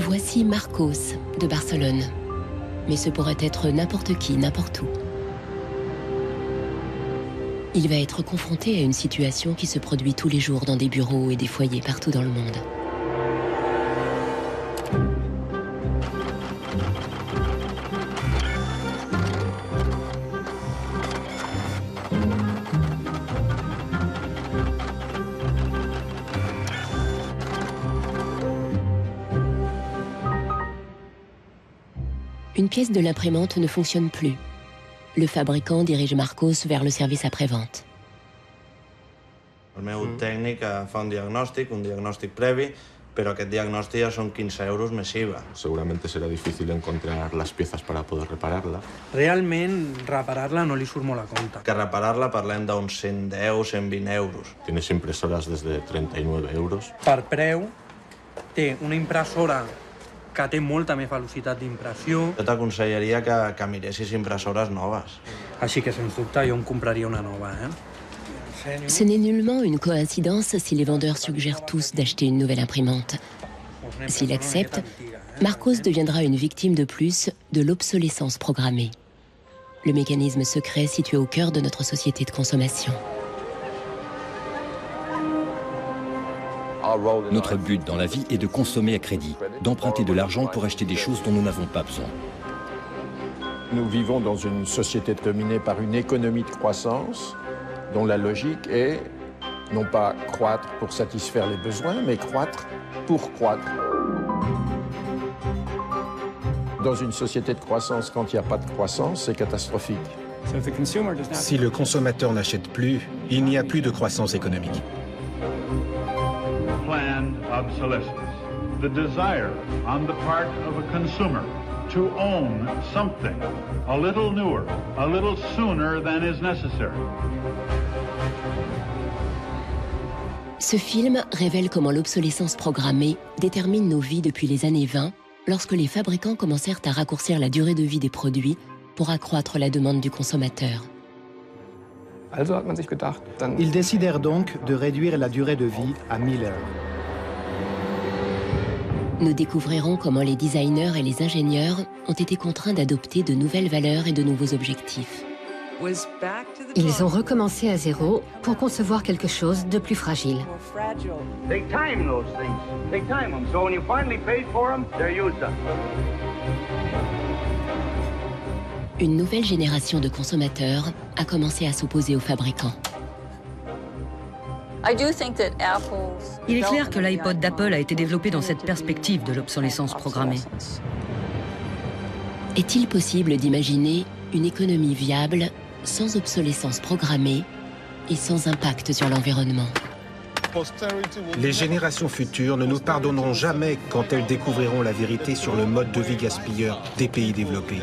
Voici Marcos de Barcelone. Mais ce pourrait être n'importe qui, n'importe où. Il va être confronté à une situation qui se produit tous les jours dans des bureaux et des foyers partout dans le monde. Une pièce de l'imprimante ne fonctionne plus. Le fabricant dirige Marcos vers le service après-vente. El meu tècnic fa un diagnòstic previ, pero aquest diagnòstic ja són 15 euros més IVA. Seguramente será difícil encontrar las piezas para poder repararla. Realment, reparar-la no li surt molt a compte. Que reparar-la parlem d'uns 110, 120 euros. Tienes impresoras desde 39 euros. Per preu, té una impressora que té molta més velocitat d'impressió. Jo t'aconsellaria que miressis impressores noves. Així que, sens dubte, jo em compraria una nova, Ce n'est nullement une coïncidence si les vendeurs suggèrent tous d'acheter une nouvelle imprimante. S'il accepte, Marcos deviendra une victime de plus de l'obsolescence programmée. Le mécanisme secret situé au cœur de notre société de consommation. Notre but dans la vie est de consommer à crédit, d'emprunter de l'argent pour acheter des choses dont nous n'avons pas besoin. Nous vivons dans une société dominée par une économie de croissance dont la logique est non pas croître pour satisfaire les besoins, mais croître pour croître. Dans une société de croissance, quand il n'y a pas de croissance, c'est catastrophique. Si le consommateur n'achète plus, il n'y a plus de croissance économique. Planned obsolescence, the desire on the part of a consumer to own something a little newer, a little sooner than is necessary. Ce film révèle comment l'obsolescence programmée détermine nos vies depuis les années 20, lorsque les fabricants commencèrent à raccourcir la durée de vie des produits pour accroître la demande du consommateur. Ils décidèrent donc de réduire la durée de vie à 1000 heures. Nous découvrirons comment les designers et les ingénieurs ont été contraints d'adopter de nouvelles valeurs et de nouveaux objectifs. Ils ont recommencé à zéro pour concevoir quelque chose de plus fragile. Une nouvelle génération de consommateurs a commencé à s'opposer aux fabricants. Il est clair que l'iPod d'Apple a été développé dans cette perspective de l'obsolescence programmée. Est-il possible d'imaginer une économie viable sans obsolescence programmée et sans impact sur l'environnement? Les générations futures ne nous pardonneront jamais quand elles découvriront la vérité sur le mode de vie gaspilleur des pays développés.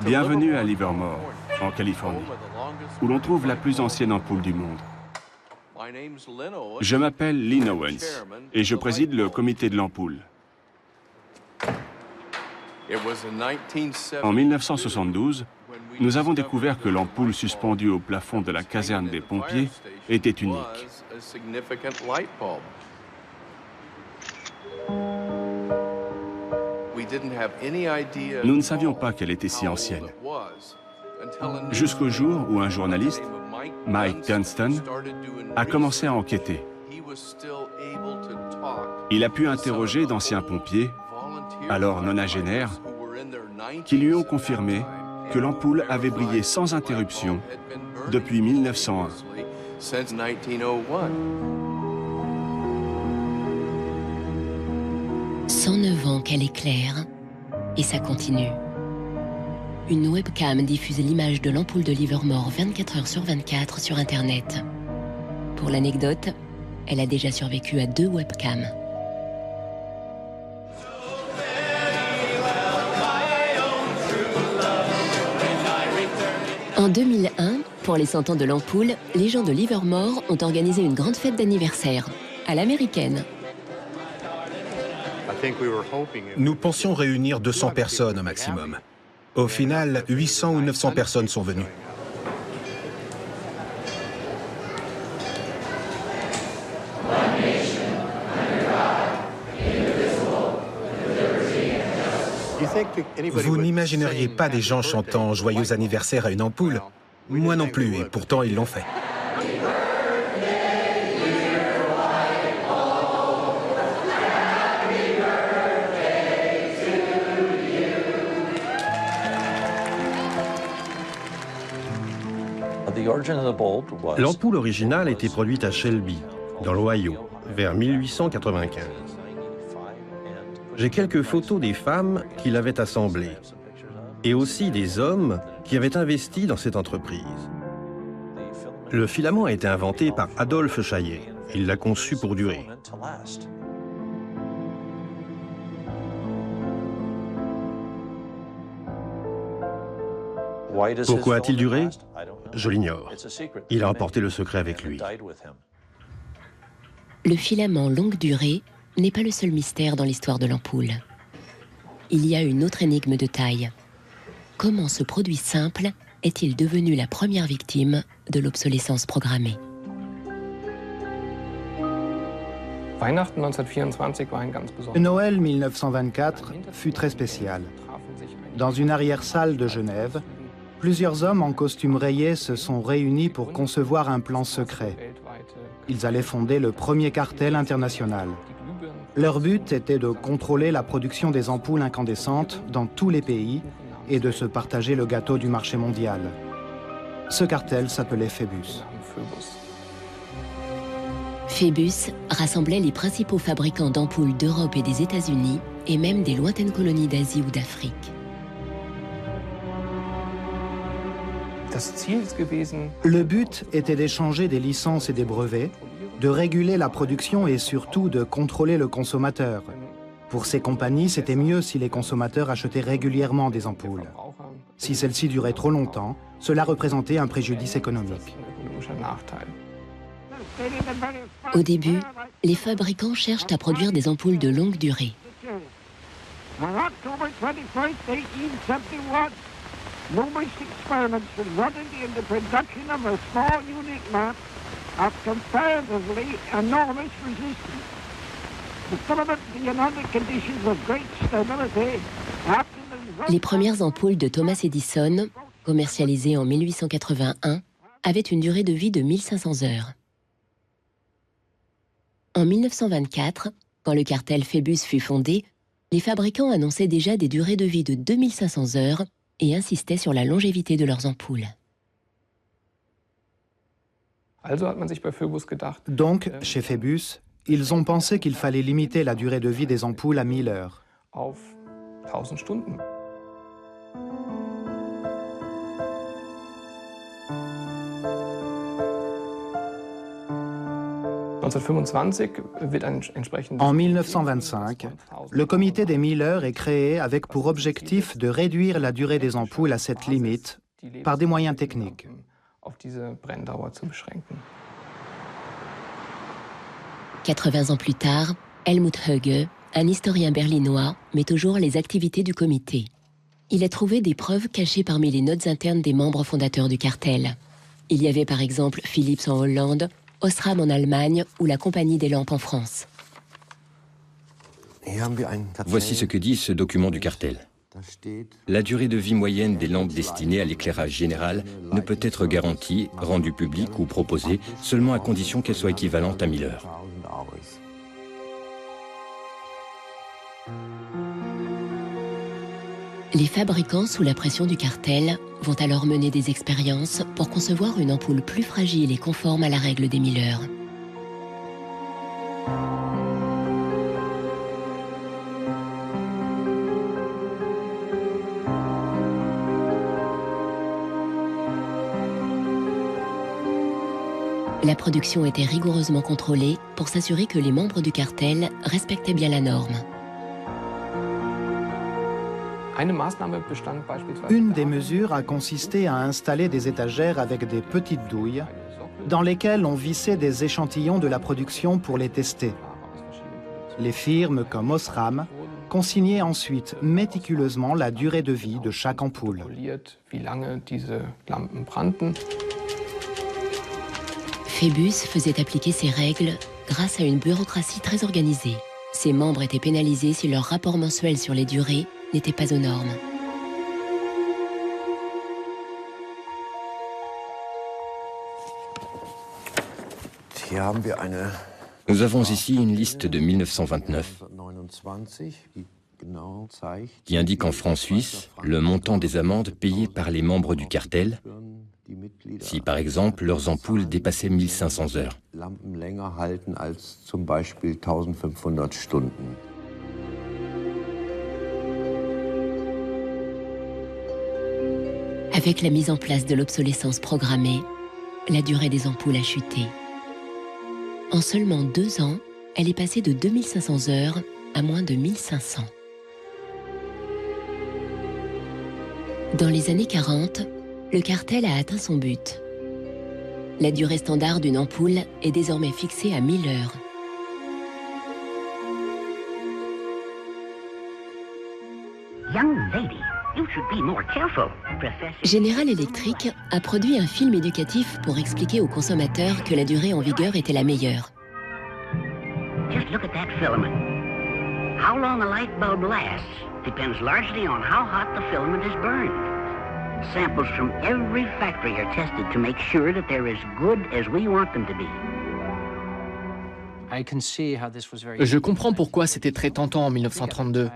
Bienvenue à Livermore, en Californie, où l'on trouve la plus ancienne ampoule du monde. Je m'appelle Lynn Owens et je préside le comité de l'ampoule. En 1972, nous avons découvert que l'ampoule suspendue au plafond de la caserne des pompiers était unique. Nous ne savions pas qu'elle était si ancienne. Jusqu'au jour où un journaliste, Mike Dunstan, a commencé à enquêter. Il a pu interroger d'anciens pompiers, alors nonagénaires, qui lui ont confirmé que l'ampoule avait brillé sans interruption depuis 1901. 109 ans qu'elle éclaire, et ça continue. Une webcam diffuse l'image de l'ampoule de Livermore 24 heures sur 24 sur Internet. Pour l'anecdote, elle a déjà survécu à 2 webcams. En 2001, pour les 100 ans de l'ampoule, les gens de Livermore ont organisé une grande fête d'anniversaire, à l'américaine. Nous pensions réunir 200 personnes au maximum. Au final, 800 ou 900 personnes sont venues. Vous n'imagineriez pas des gens chantant « Joyeux anniversaire » à une ampoule? Moi non plus, et pourtant ils l'ont fait. L'ampoule originale a été produite à Shelby, dans l'Ohio, vers 1895. J'ai quelques photos des femmes qui l'avaient assemblée, et aussi des hommes qui avaient investi dans cette entreprise. Le filament a été inventé par Adolphe Chaillet. Il l'a conçu pour durer. Pourquoi a-t-il duré? Je l'ignore. Il a emporté le secret avec lui. Le filament longue durée n'est pas le seul mystère dans l'histoire de l'ampoule. Il y a une autre énigme de taille. Comment ce produit simple est-il devenu la première victime de l'obsolescence programmée? Noël 1924 fut très spécial. Dans une arrière-salle de Genève, plusieurs hommes en costume rayé se sont réunis pour concevoir un plan secret. Ils allaient fonder le premier cartel international. Leur but était de contrôler la production des ampoules incandescentes dans tous les pays et de se partager le gâteau du marché mondial. Ce cartel s'appelait Phébus. Phébus rassemblait les principaux fabricants d'ampoules d'Europe et des États-Unis et même des lointaines colonies d'Asie ou d'Afrique. Le but était d'échanger des licences et des brevets, de réguler la production et surtout de contrôler le consommateur. Pour ces compagnies, c'était mieux si les consommateurs achetaient régulièrement des ampoules. Si celles-ci duraient trop longtemps, cela représentait un préjudice économique. Au début, les fabricants cherchent à produire des ampoules de longue durée. Numerous experiments resulted in the production of a small unique map of comparatively enormous resistance. The filament being under conditions of great stability after the... Les premières ampoules de Thomas Edison, commercialisées en 1881, avaient une durée de vie de 1500 heures. En 1924, quand le cartel Phébus fut fondé, les fabricants annonçaient déjà des durées de vie de 2500 heures et insistaient sur la longévité de leurs ampoules. Donc, chez Phébus, ils ont pensé qu'il fallait limiter la durée de vie des ampoules à 1000 heures. En 1925, le comité des 1000 heures est créé avec pour objectif de réduire la durée des ampoules à cette limite par des moyens techniques. 80 ans plus tard, Helmut Höge, un historien berlinois, met au jour les activités du comité. Il a trouvé des preuves cachées parmi les notes internes des membres fondateurs du cartel. Il y avait par exemple Philips en Hollande, Osram en Allemagne ou la Compagnie des Lampes en France. Voici ce que dit ce document du cartel. La durée de vie moyenne des lampes destinées à l'éclairage général ne peut être garantie, rendue publique ou proposée seulement à condition qu'elle soit équivalente à 1000 heures. Les fabricants, sous la pression du cartel, vont alors mener des expériences pour concevoir une ampoule plus fragile et conforme à la règle des 1000 heures. La production était rigoureusement contrôlée pour s'assurer que les membres du cartel respectaient bien la norme. Une des mesures a consisté à installer des étagères avec des petites douilles dans lesquelles on vissait des échantillons de la production pour les tester. Les firmes comme Osram consignait ensuite méticuleusement la durée de vie de chaque ampoule. Phébus faisait appliquer ces règles grâce à une bureaucratie très organisée. Ses membres étaient pénalisés si leur rapport mensuel sur les durées n'était pas aux normes. Nous avons ici une liste de 1929 qui indique en francs suisses le montant des amendes payées par les membres du cartel si, par exemple, leurs ampoules dépassaient 1500 heures. Avec la mise en place de l'obsolescence programmée, la durée des ampoules a chuté. En seulement 2 ans, elle est passée de 2500 heures à moins de 1500. Dans les années 40, le cartel a atteint son but. La durée standard d'une ampoule est désormais fixée à 1000 heures. General Electric a produit un film éducatif pour expliquer aux consommateurs que la durée en vigueur était la meilleure. Just look at that filament. How long a light bulb lasts depends largely on how hot the filament is burned. Samples from every factory are tested to make sure that they're as good as we want them to be. Je comprends pourquoi c'était très tentant en 1932.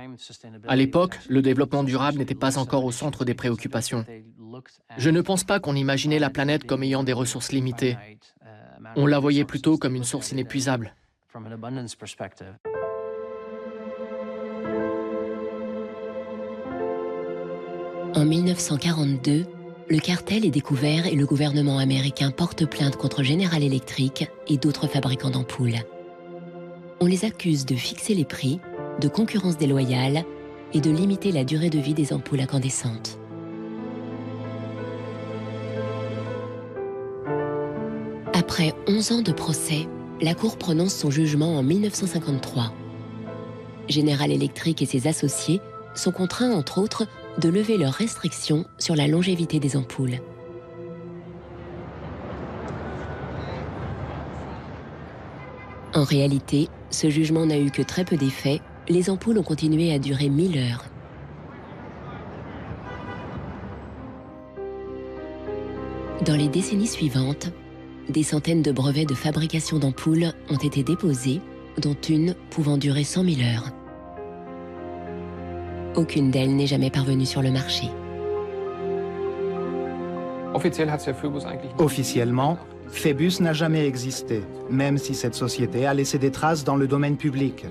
À l'époque, le développement durable n'était pas encore au centre des préoccupations. Je ne pense pas qu'on imaginait la planète comme ayant des ressources limitées. On la voyait plutôt comme une source inépuisable. En 1942, le cartel est découvert et le gouvernement américain porte plainte contre General Electric et d'autres fabricants d'ampoules. On les accuse de fixer les prix, de concurrence déloyale et de limiter la durée de vie des ampoules incandescentes. Après 11 ans de procès, la Cour prononce son jugement en 1953. General Electric et ses associés sont contraints, entre autres, de lever leurs restrictions sur la longévité des ampoules. En réalité, ce jugement n'a eu que très peu d'effet. Les ampoules ont continué à durer 1000 heures. Dans les décennies suivantes, des centaines de brevets de fabrication d'ampoules ont été déposés, dont une pouvant durer 100 000 heures. Aucune d'elles n'est jamais parvenue sur le marché. Officiellement, Phébus n'a jamais existé, même si cette société a laissé des traces dans le domaine public.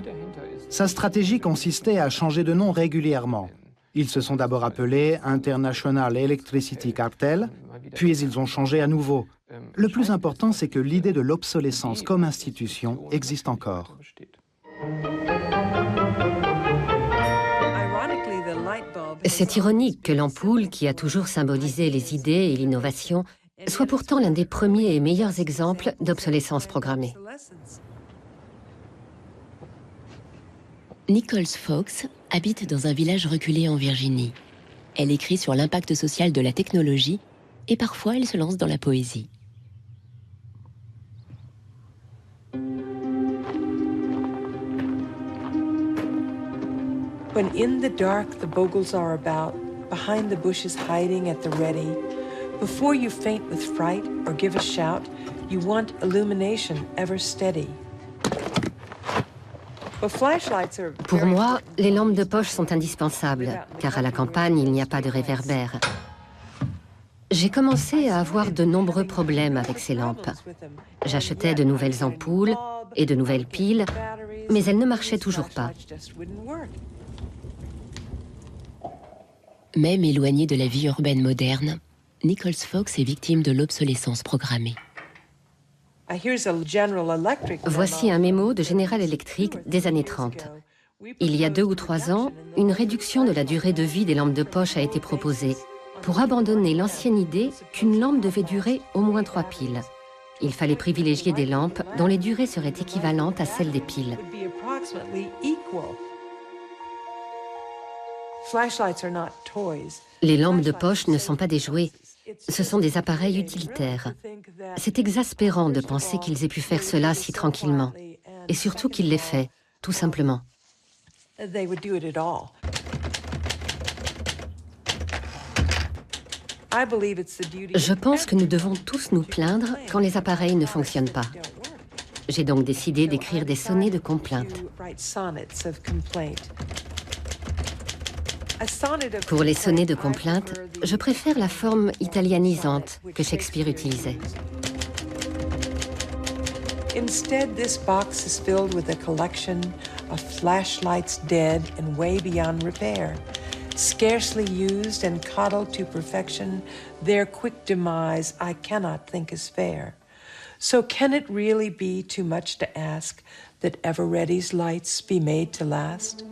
Sa stratégie consistait à changer de nom régulièrement. Ils se sont d'abord appelés International Electricity Cartel, puis ils ont changé à nouveau. Le plus important, c'est que l'idée de l'obsolescence comme institution existe encore. C'est ironique que l'ampoule, qui a toujours symbolisé les idées et l'innovation, soit pourtant l'un des premiers et meilleurs exemples d'obsolescence programmée. Nichols Fox habite dans un village reculé en Virginie. Elle écrit sur l'impact social de la technologie et parfois elle se lance dans la poésie. When in the dark the bogles are about, behind the bushes hiding at the ready, before you faint with fright or give a shout, you want illumination ever steady. Pour moi, les lampes de poche sont indispensables, car à la campagne, il n'y a pas de réverbère. J'ai commencé à avoir de nombreux problèmes avec ces lampes. J'achetais de nouvelles ampoules et de nouvelles piles, mais elles ne marchaient toujours pas. Même éloigné de la vie urbaine moderne, Nichols Fox est victime de l'obsolescence programmée. Voici un mémo de General Electric des années 30. Il y a 2 ou 3 ans, une réduction de la durée de vie des lampes de poche a été proposée pour abandonner l'ancienne idée qu'une lampe devait durer au moins 3 piles. Il fallait privilégier des lampes dont les durées seraient équivalentes à celles des piles. Les lampes de poche ne sont pas des jouets, ce sont des appareils utilitaires. C'est exaspérant de penser qu'ils aient pu faire cela si tranquillement, et surtout qu'ils l'aient fait, tout simplement. Je pense que nous devons tous nous plaindre quand les appareils ne fonctionnent pas. J'ai donc décidé d'écrire des sonnets de complainte. Pour les sonnets de complainte, je préfère la forme italianisante que Shakespeare utilisait. Instead, this box is filled with a collection of flashlights dead and way beyond repair. Scarcely used and coddled to perfection, their quick demise I cannot think is fair. So can it really be too much to ask that Ever-Ready's lights be made to last?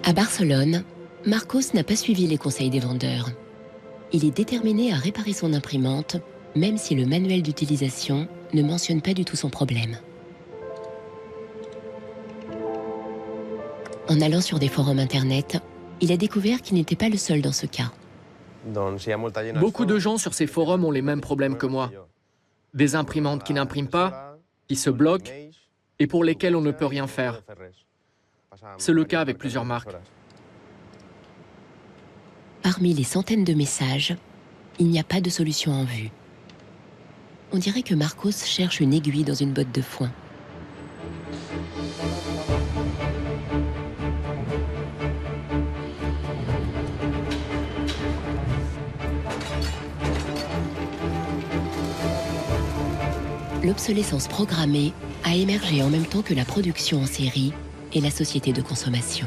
À Barcelone, Marcos n'a pas suivi les conseils des vendeurs. Il est déterminé à réparer son imprimante, même si le manuel d'utilisation ne mentionne pas du tout son problème. En allant sur des forums internet, il a découvert qu'il n'était pas le seul dans ce cas. Beaucoup de gens sur ces forums ont les mêmes problèmes que moi. Des imprimantes qui n'impriment pas, qui se bloquent et pour lesquelles on ne peut rien faire. C'est le cas avec plusieurs marques. Parmi les centaines de messages, il n'y a pas de solution en vue. On dirait que Marcos cherche une aiguille dans une botte de foin. L'obsolescence programmée a émergé en même temps que la production en série et la société de consommation.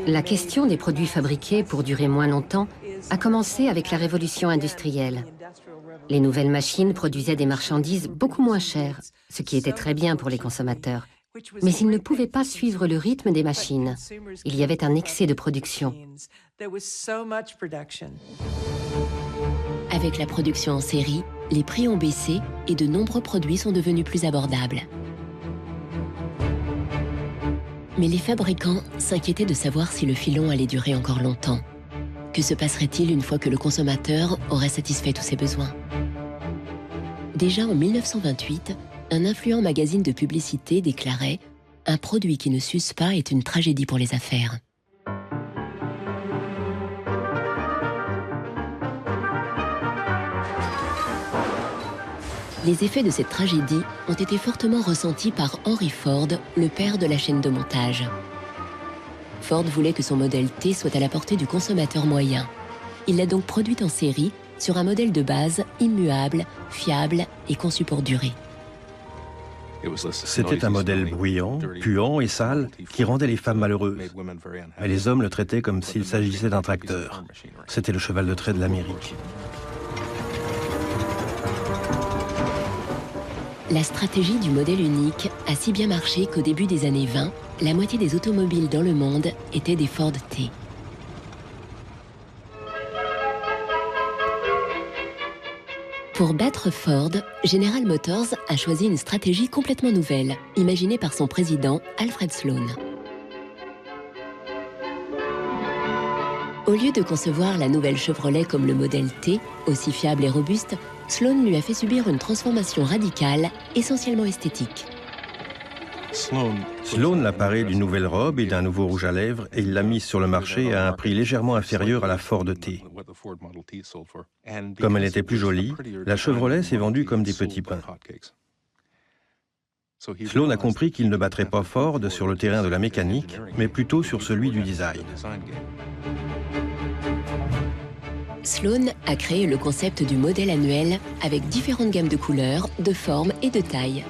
La question des produits fabriqués pour durer moins longtemps a commencé avec la révolution industrielle. Les nouvelles machines produisaient des marchandises beaucoup moins chères, ce qui était très bien pour les consommateurs. Mais ils ne pouvaient pas suivre le rythme des machines. Il y avait un excès de production. Avec la production en série, les prix ont baissé et de nombreux produits sont devenus plus abordables. Mais les fabricants s'inquiétaient de savoir si le filon allait durer encore longtemps. Que se passerait-il une fois que le consommateur aurait satisfait tous ses besoins? Déjà en 1928, un influent magazine de publicité déclarait « Un produit qui ne s'use pas est une tragédie pour les affaires ». Les effets de cette tragédie ont été fortement ressentis par Henry Ford, le père de la chaîne de montage. Ford voulait que son modèle T soit à la portée du consommateur moyen. Il l'a donc produite en série sur un modèle de base immuable, fiable et conçu pour durer. C'était un modèle bruyant, puant et sale qui rendait les femmes malheureuses. Mais les hommes le traitaient comme s'il s'agissait d'un tracteur. C'était le cheval de trait de l'Amérique. La stratégie du modèle unique a si bien marché qu'au début des années 20, la moitié des automobiles dans le monde étaient des Ford T. Pour battre Ford, General Motors a choisi une stratégie complètement nouvelle, imaginée par son président Alfred Sloan. Au lieu de concevoir la nouvelle Chevrolet comme le modèle T, aussi fiable et robuste, Sloan lui a fait subir une transformation radicale, essentiellement esthétique. Sloan l'a paré d'une nouvelle robe et d'un nouveau rouge à lèvres et il l'a mise sur le marché à un prix légèrement inférieur à la Ford T. Comme elle était plus jolie, la Chevrolet s'est vendue comme des petits pains. Sloan a compris qu'il ne battrait pas Ford sur le terrain de la mécanique, mais plutôt sur celui du design. Sloan a créé le concept du modèle annuel avec différentes gammes de couleurs, de formes et de tailles.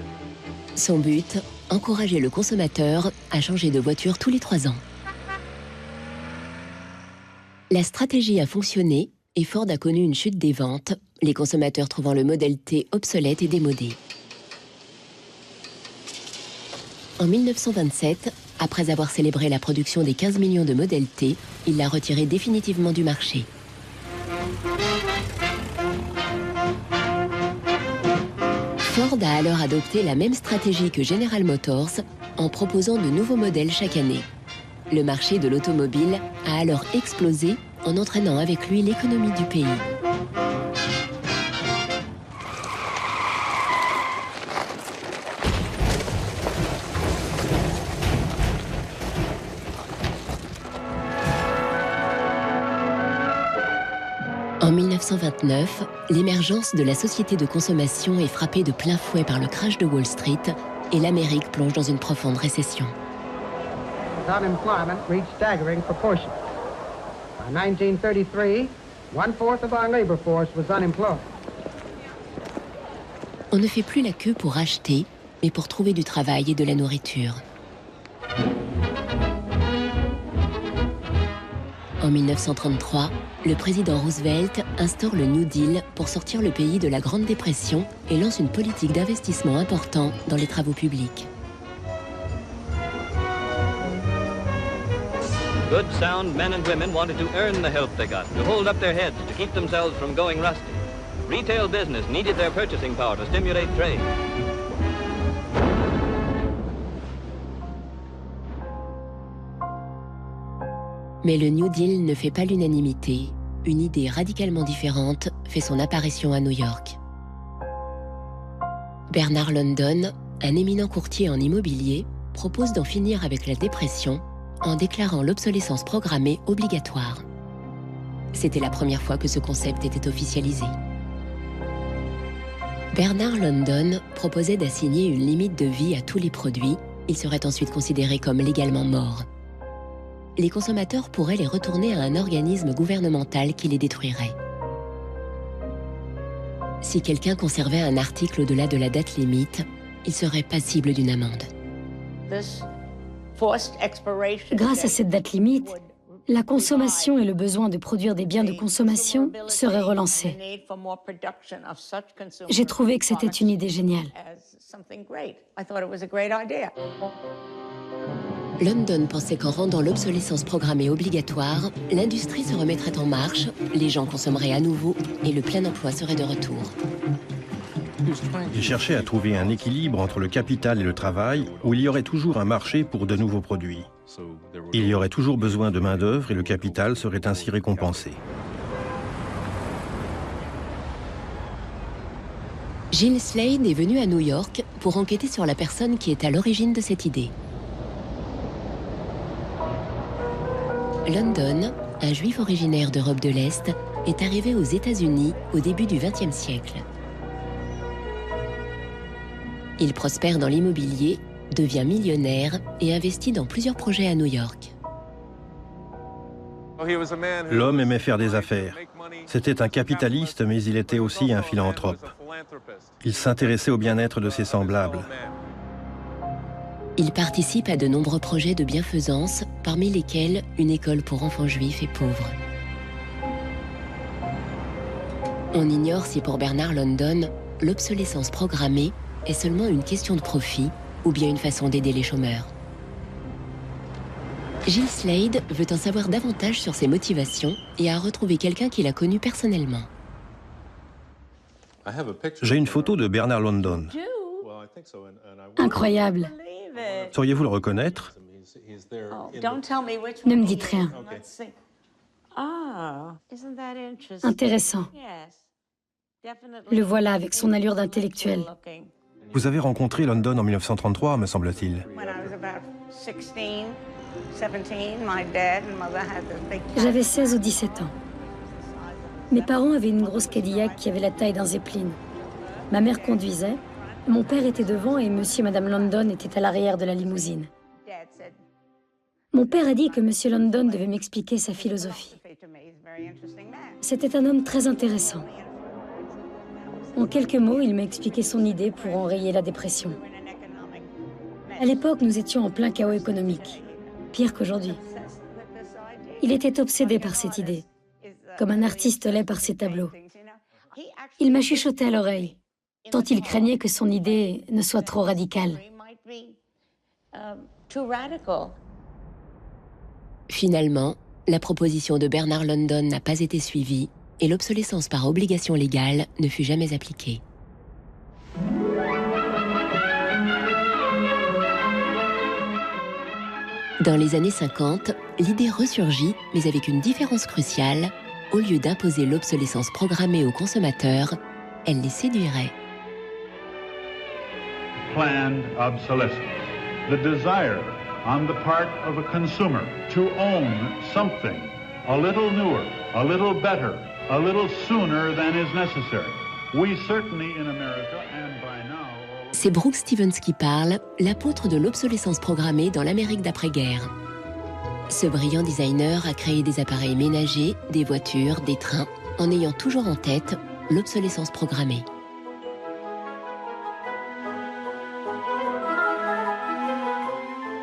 Son but, encourager le consommateur à changer de voiture tous les 3 ans. La stratégie a fonctionné et Ford a connu une chute des ventes, les consommateurs trouvant le modèle T obsolète et démodé. En 1927, après avoir célébré la production des 15 millions de modèles T, il l'a retiré définitivement du marché. Ford a alors adopté la même stratégie que General Motors en proposant de nouveaux modèles chaque année. Le marché de l'automobile a alors explosé en entraînant avec lui l'économie du pays. En 1929, l'émergence de la société de consommation est frappée de plein fouet par le crash de Wall Street et l'Amérique plonge dans une profonde récession. Unemployment reached staggering proportions. By 1933, 1/4 of our labor force was unemployed. On ne fait plus la queue pour acheter, mais pour trouver du travail et de la nourriture. En 1933, le président Roosevelt instaure le New Deal pour sortir le pays de la Grande Dépression et lance une politique d'investissement important dans les travaux publics. Good, sound men and women wanted to earn the help they got, to hold up their heads, to keep themselves from going rusty. Retail business needed their purchasing power to stimulate trade. Mais le New Deal ne fait pas l'unanimité. Une idée radicalement différente fait son apparition à New York. Bernard London, un éminent courtier en immobilier, propose d'en finir avec la dépression en déclarant l'obsolescence programmée obligatoire. C'était la première fois que ce concept était officialisé. Bernard London proposait d'assigner une limite de vie à tous les produits. Ils seraient ensuite considérés comme légalement morts. Les consommateurs pourraient les retourner à un organisme gouvernemental qui les détruirait. Si quelqu'un conservait un article au-delà de la date limite, il serait passible d'une amende. Grâce à cette date limite, la consommation et le besoin de produire des biens de consommation seraient relancés. J'ai trouvé que c'était une idée géniale. London pensait qu'en rendant l'obsolescence programmée obligatoire, l'industrie se remettrait en marche, les gens consommeraient à nouveau et le plein emploi serait de retour. Il cherchait à trouver un équilibre entre le capital et le travail, où il y aurait toujours un marché pour de nouveaux produits. Il y aurait toujours besoin de main-d'œuvre et le capital serait ainsi récompensé. Gilles Slade est venu à New York pour enquêter sur la personne qui est à l'origine de cette idée. London, un juif originaire d'Europe de l'Est, est arrivé aux États-Unis au début du XXe siècle. Il prospère dans l'immobilier, devient millionnaire et investit dans plusieurs projets à New York. L'homme aimait faire des affaires. C'était un capitaliste, mais il était aussi un philanthrope. Il s'intéressait au bien-être de ses semblables. Il participe à de nombreux projets de bienfaisance, parmi lesquels une école pour enfants juifs et pauvres. On ignore si pour Bernard London, l'obsolescence programmée est seulement une question de profit ou bien une façon d'aider les chômeurs. Gilles Slade veut en savoir davantage sur ses motivations et a retrouvé quelqu'un qu'il a connu personnellement. J'ai une photo de Bernard London. Incroyable. Sauriez-vous le reconnaître? Ne me dites rien. Intéressant. Le voilà avec son allure d'intellectuel. Vous avez rencontré London en 1933, me semble-t-il. J'avais 16 ou 17 ans. Mes parents avaient une grosse Cadillac qui avait la taille d'un Zeppelin. Ma mère conduisait, mon père était devant et monsieur et madame London étaient à l'arrière de la limousine. Mon père a dit que monsieur London devait m'expliquer sa philosophie. C'était un homme très intéressant. En quelques mots, il m'a expliqué son idée pour enrayer la dépression. À l'époque, nous étions en plein chaos économique, pire qu'aujourd'hui. Il était obsédé par cette idée, comme un artiste l'est par ses tableaux. Il m'a chuchoté à l'oreille, tant il craignait que son idée ne soit trop radicale. Finalement, la proposition de Bernard London n'a pas été suivie et l'obsolescence par obligation légale ne fut jamais appliquée. Dans les années 50, l'idée ressurgit, mais avec une différence cruciale. Au lieu d'imposer l'obsolescence programmée aux consommateurs, elle les séduirait. Planned obsolescence. The desire on the part of a consumer to own something a little newer, a little better, a little sooner than is necessary. We certainly in America and by now... C'est Brooks Stevens qui parle, l'apôtre de l'obsolescence programmée dans l'Amérique d'après-guerre. Ce brillant designer a créé des appareils ménagers, des voitures, des trains, en ayant toujours en tête l'obsolescence programmée.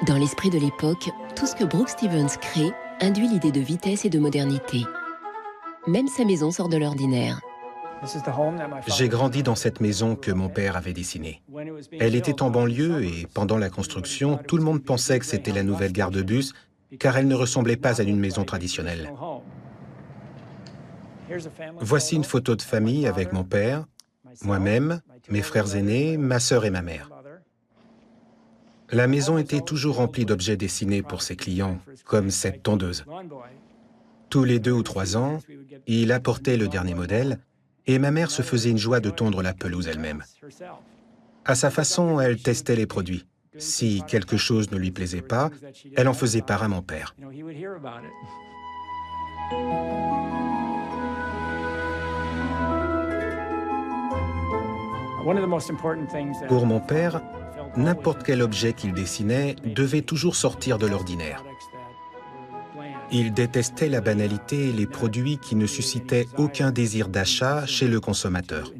Dans l'esprit de l'époque, tout ce que Brooks Stevens crée induit l'idée de vitesse et de modernité. Même sa maison sort de l'ordinaire. J'ai grandi dans cette maison que mon père avait dessinée. Elle était en banlieue et pendant la construction, tout le monde pensait que c'était la nouvelle gare de bus car elle ne ressemblait pas à une maison traditionnelle. Voici une photo de famille avec mon père, moi-même, mes frères aînés, ma sœur et ma mère. La maison était toujours remplie d'objets dessinés pour ses clients, comme cette tondeuse. Tous les 2 ou 3 ans, il apportait le dernier modèle et ma mère se faisait une joie de tondre la pelouse elle-même. À sa façon, elle testait les produits. Si quelque chose ne lui plaisait pas, elle en faisait part à mon père. Pour mon père, n'importe quel objet qu'il dessinait devait toujours sortir de l'ordinaire. Il détestait la banalité et les produits qui ne suscitaient aucun désir d'achat chez le consommateur.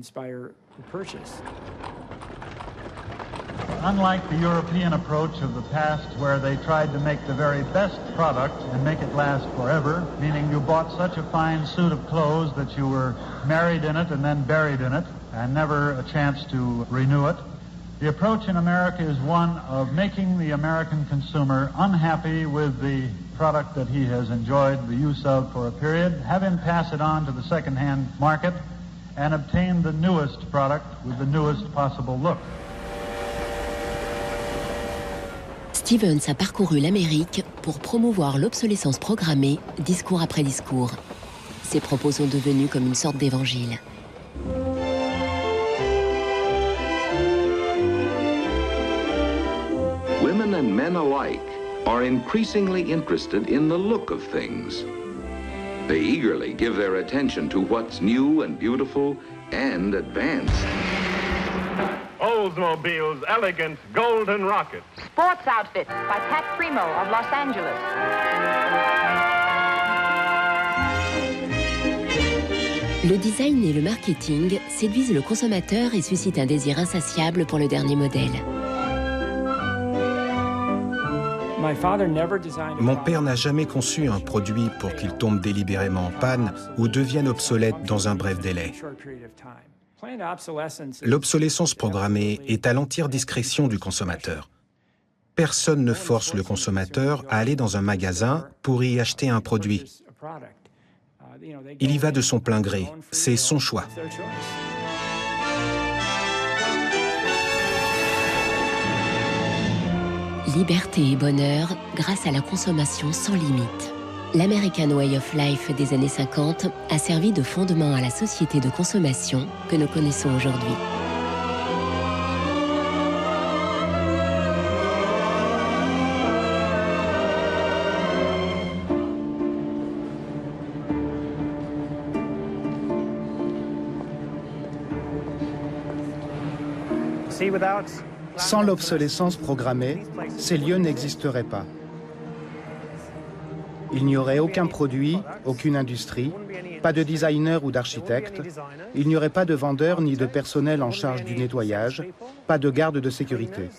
Unlike the European approach of the past where they tried to make the very best product and make it last forever, meaning you bought such a fine suit of clothes that you were married in it and then buried in it and never a chance to renew it, the approach in America is one of making the American consumer unhappy with the product that he has enjoyed the use of for a period, have him pass it on to the second-hand market and obtain the newest product with the newest possible look. Stevens a parcouru l'Amérique pour promouvoir l'obsolescence programmée, discours après discours. Ses propos sont devenus comme une sorte d'évangile. Women and men alike are increasingly interested in the look of things. They eagerly give their attention to what's new and beautiful and advanced. Oldsmobile's elegant golden rocket. Sports outfit by Pat Primo of Los Angeles. Le design et le marketing séduisent le consommateur et suscitent un désir insatiable pour le dernier modèle. Mon père n'a jamais conçu un produit pour qu'il tombe délibérément en panne ou devienne obsolète dans un bref délai. L'obsolescence programmée est à l'entière discrétion du consommateur. Personne ne force le consommateur à aller dans un magasin pour y acheter un produit. Il y va de son plein gré, c'est son choix. Liberté et bonheur grâce à la consommation sans limite. L'American Way of Life des années 50 a servi de fondement à la société de consommation que nous connaissons aujourd'hui. Sans l'obsolescence programmée, ces lieux n'existeraient pas. Il n'y aurait aucun produit, aucune industrie, pas de designer ou d'architecte, il n'y aurait pas de vendeurs ni de personnel en charge du nettoyage, pas de garde de sécurité.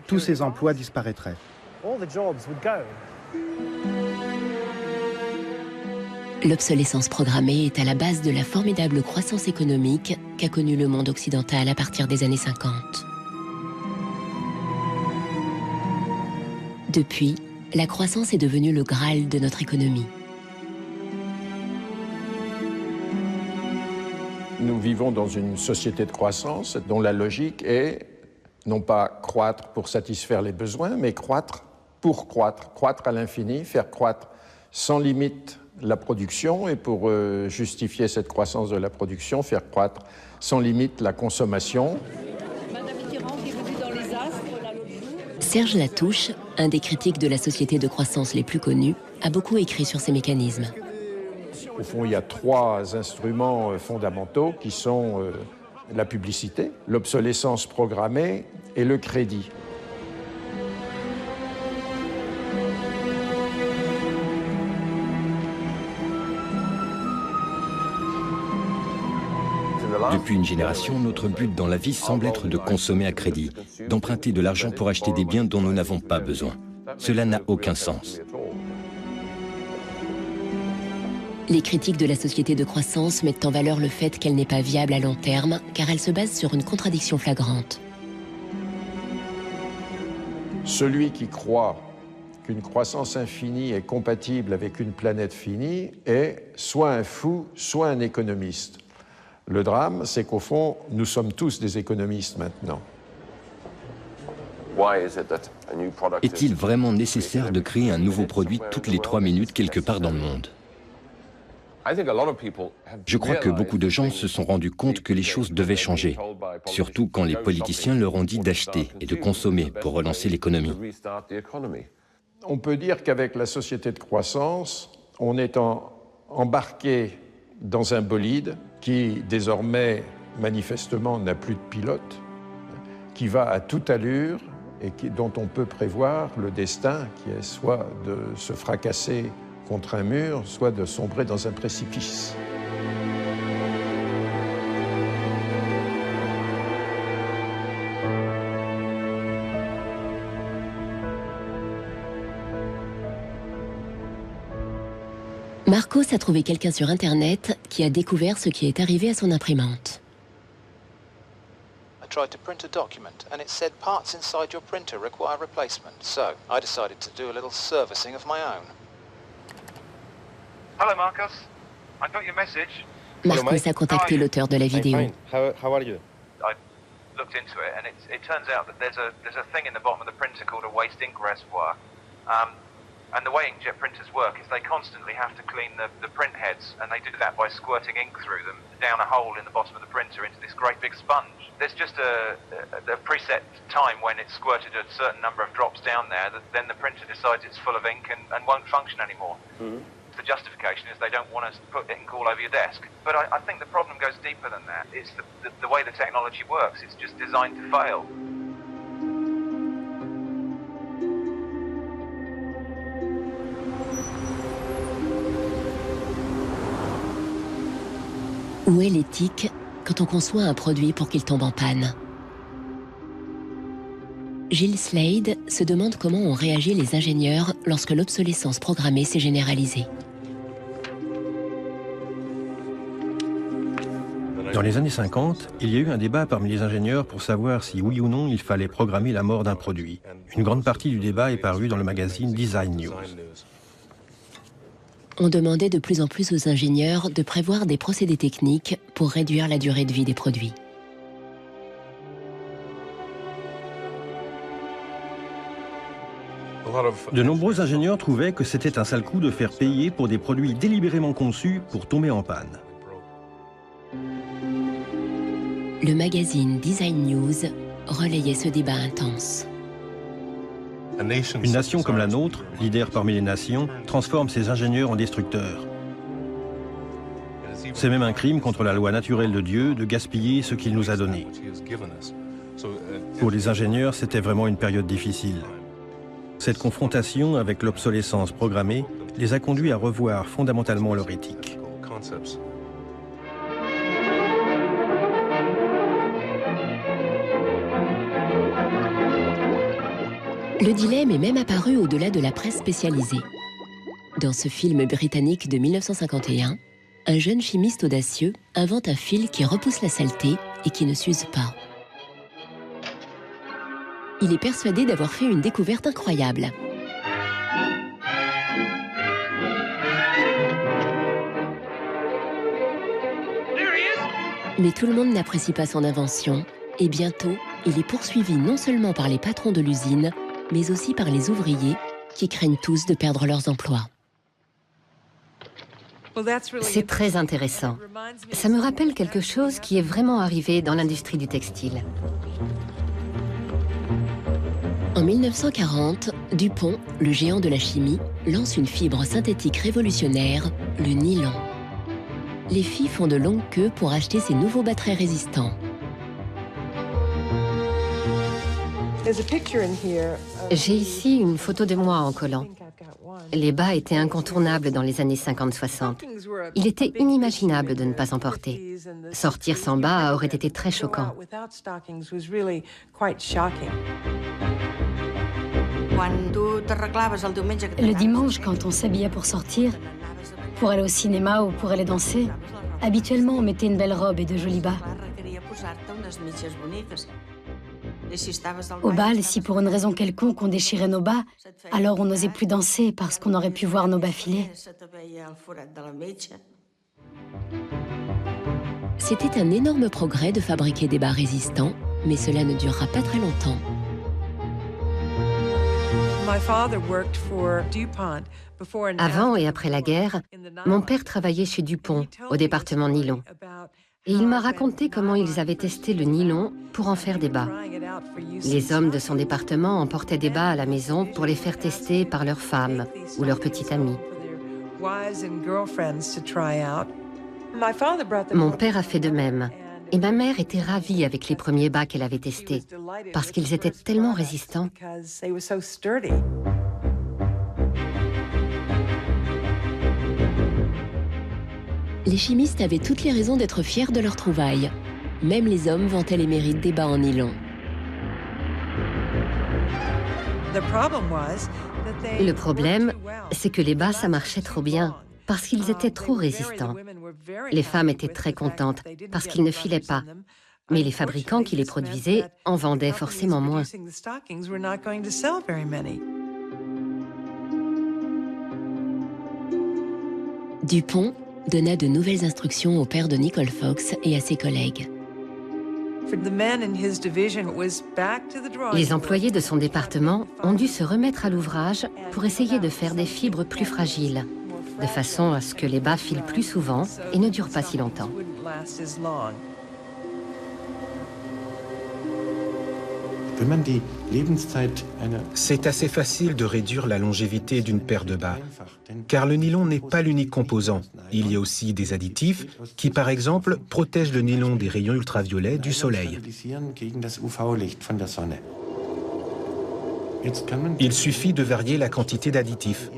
Tous ces emplois disparaîtraient. L'obsolescence programmée est à la base de la formidable croissance économique qu'a connue le monde occidental à partir des années 50. Depuis, la croissance est devenue le Graal de notre économie. Nous vivons dans une société de croissance dont la logique est non pas croître pour satisfaire les besoins, mais croître pour croître, croître à l'infini, faire croître sans limite la production, et pour justifier cette croissance de la production, faire croître sans limite la consommation. Serge Latouche, un des critiques de la société de croissance les plus connus, a beaucoup écrit sur ces mécanismes. Au fond, il y a 3 instruments fondamentaux qui sont la publicité, l'obsolescence programmée et le crédit. Depuis une génération, notre but dans la vie semble être de consommer à crédit, d'emprunter de l'argent pour acheter des biens dont nous n'avons pas besoin. Cela n'a aucun sens. Les critiques de la société de croissance mettent en valeur le fait qu'elle n'est pas viable à long terme, car elle se base sur une contradiction flagrante. Celui qui croit qu'une croissance infinie est compatible avec une planète finie est soit un fou, soit un économiste. Le drame, c'est qu'au fond, nous sommes tous des économistes maintenant. Est-il vraiment nécessaire de créer un nouveau produit toutes les 3 minutes quelque part dans le monde? Je crois que beaucoup de gens se sont rendus compte que les choses devaient changer, surtout quand les politiciens leur ont dit d'acheter et de consommer pour relancer l'économie. On peut dire qu'avec la société de croissance, on est embarqué dans un bolide qui, désormais, manifestement, n'a plus de pilote, qui va à toute allure et dont on peut prévoir le destin, qui est soit de se fracasser contre un mur, soit de sombrer dans un précipice. Marcos a trouvé quelqu'un sur Internet qui a découvert ce qui est arrivé à son imprimante. I tried to print a document and it said parts inside your printer require replacement. So I decided to do a little servicing of my own. Hello, Marcos. I got your message. Marcos a contacté l'auteur de la vidéo. How are you? I looked into it, and it turns out that there's a thing in the bottom of the printer called a waste ink reservoir. And the way inkjet printers work is they constantly have to clean the print heads, and they do that by squirting ink through them down a hole in the bottom of the printer into this great big sponge. There's just a preset time when it's squirted a certain number of drops down there, that then the printer decides it's full of ink and won't function anymore. Mm-hmm. The justification is they don't want to put ink all over your desk. But I think the problem goes deeper than that. It's the way the technology works. It's just designed to fail. Où est l'éthique quand on conçoit un produit pour qu'il tombe en panne? Gilles Slade se demande comment ont réagi les ingénieurs lorsque l'obsolescence programmée s'est généralisée. Dans les années 50, il y a eu un débat parmi les ingénieurs pour savoir si oui ou non il fallait programmer la mort d'un produit. Une grande partie du débat est parue dans le magazine Design News. On demandait de plus en plus aux ingénieurs de prévoir des procédés techniques pour réduire la durée de vie des produits. De nombreux ingénieurs trouvaient que c'était un sale coup de faire payer pour des produits délibérément conçus pour tomber en panne. Le magazine Design News relayait ce débat intense. Une nation comme la nôtre, leader parmi les nations, transforme ses ingénieurs en destructeurs. C'est même un crime contre la loi naturelle de Dieu de gaspiller ce qu'il nous a donné. Pour les ingénieurs, c'était vraiment une période difficile. Cette confrontation avec l'obsolescence programmée les a conduits à revoir fondamentalement leur éthique. Le dilemme est même apparu au-delà de la presse spécialisée. Dans ce film britannique de 1951, un jeune chimiste audacieux invente un fil qui repousse la saleté et qui ne s'use pas. Il est persuadé d'avoir fait une découverte incroyable. Mais tout le monde n'apprécie pas son invention, et bientôt, il est poursuivi non seulement par les patrons de l'usine, mais aussi par les ouvriers qui craignent tous de perdre leurs emplois. C'est très intéressant. Ça me rappelle quelque chose qui est vraiment arrivé dans l'industrie du textile. En 1940, DuPont, le géant de la chimie, lance une fibre synthétique révolutionnaire, le nylon. Les filles font de longues queues pour acheter ces nouveaux bas très résistants. J'ai ici une photo de moi en collant. Les bas étaient incontournables dans les années 50-60. Il était inimaginable de ne pas en porter. Sortir sans bas aurait été très choquant. Le dimanche, quand on s'habillait pour sortir, pour aller au cinéma ou pour aller danser, habituellement on mettait une belle robe et de jolis bas. Au bal, si pour une raison quelconque on déchirait nos bas, alors on n'osait plus danser parce qu'on aurait pu voir nos bas filer. C'était un énorme progrès de fabriquer des bas résistants, mais cela ne durera pas très longtemps. Avant et après la guerre, mon père travaillait chez DuPont, au département nylon. Et il m'a raconté comment ils avaient testé le nylon pour en faire des bas. Les hommes de son département emportaient des bas à la maison pour les faire tester par leurs femmes ou leurs petites amies. Mon père a fait de même. Et ma mère était ravie avec les premiers bas qu'elle avait testés, parce qu'ils étaient tellement résistants. Les chimistes avaient toutes les raisons d'être fiers de leur trouvaille. Même les hommes vantaient les mérites des bas en nylon. Le problème, c'est que les bas, ça marchait trop bien, parce qu'ils étaient trop résistants. Les femmes étaient très contentes, parce qu'ils ne filaient pas. Mais les fabricants qui les produisaient en vendaient forcément moins. DuPont donna de nouvelles instructions au père de Nicole Fox et à ses collègues. Les employés de son département ont dû se remettre à l'ouvrage pour essayer de faire des fibres plus fragiles, de façon à ce que les bas filent plus souvent et ne durent pas si longtemps. C'est assez facile de réduire la longévité d'une paire de bas, car le nylon n'est pas l'unique composant. Il y a aussi des additifs qui, par exemple, protègent le nylon des rayons ultraviolets du soleil. Il suffit de varier la quantité d'additifs.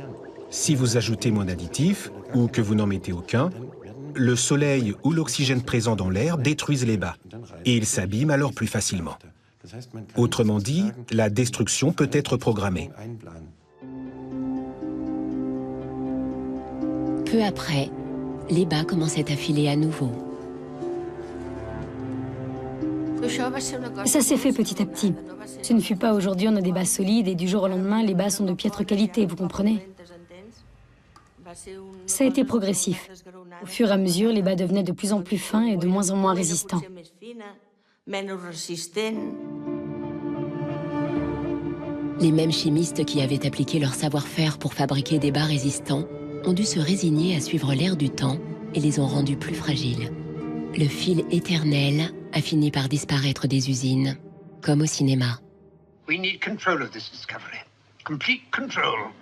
Si vous ajoutez moins d'additifs, ou que vous n'en mettez aucun, le soleil ou l'oxygène présent dans l'air détruisent les bas, et ils s'abîment alors plus facilement. Autrement dit, la destruction peut être programmée. Peu après, les bas commençaient à filer à nouveau. Ça s'est fait petit à petit. Ce ne fut pas aujourd'hui on a des bas solides et du jour au lendemain les bas sont de piètre qualité, vous comprenez? Ça a été progressif. Au fur et à mesure, les bas devenaient de plus en plus fins et de moins en moins résistants. Les mêmes chimistes qui avaient appliqué leur savoir-faire pour fabriquer des bas résistants ont dû se résigner à suivre l'air du temps et les ont rendus plus fragiles. Le fil éternel a fini par disparaître des usines, comme au cinéma. We need control of this discovery. Complete control.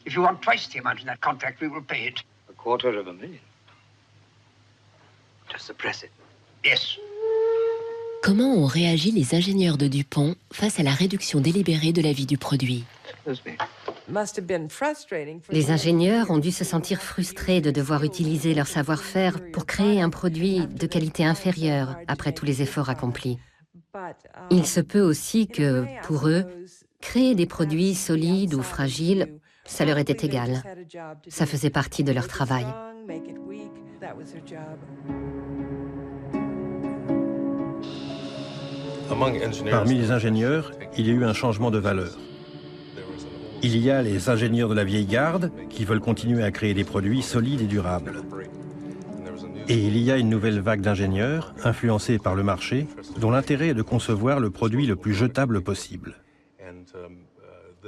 If you want twice the amount in that contract, we will pay it. $250,000. To suppress it. Yes. Comment ont réagi les ingénieurs de DuPont face à la réduction délibérée de la vie du produit? Les ingénieurs ont dû se sentir frustrés de devoir utiliser leur savoir-faire pour créer un produit de qualité inférieure après tous les efforts accomplis. Il se peut aussi que, pour eux, créer des produits solides ou fragiles, ça leur était égal. Ça faisait partie de leur travail. Parmi les ingénieurs, il y a eu un changement de valeur. Il y a les ingénieurs de la vieille garde qui veulent continuer à créer des produits solides et durables. Et il y a une nouvelle vague d'ingénieurs, influencés par le marché, dont l'intérêt est de concevoir le produit le plus jetable possible.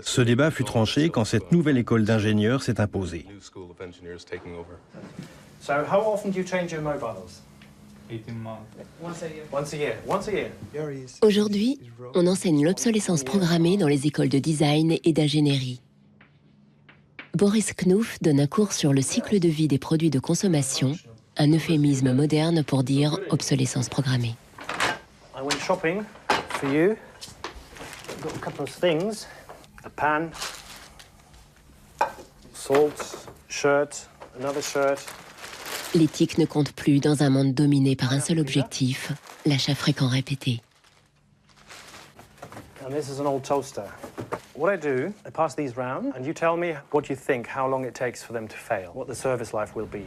Ce débat fut tranché quand cette nouvelle école d'ingénieurs s'est imposée. So how often do you change your mobiles? 18 months. Once a year. Aujourd'hui, on enseigne l'obsolescence programmée dans les écoles de design et d'ingénierie. Boris Knuff donne un cours sur le cycle de vie des produits de consommation, un euphémisme moderne pour dire obsolescence programmée. I went shopping for you. I've got a couple of things. A pan, salt, shirt, another shirt. L'éthique ne compte plus dans un monde dominé par un seul objectif, l'achat fréquent répété. And this is an old toaster. What I do, I pass these round, and you tell me what you think, how long it takes for them to fail, what the service life will be.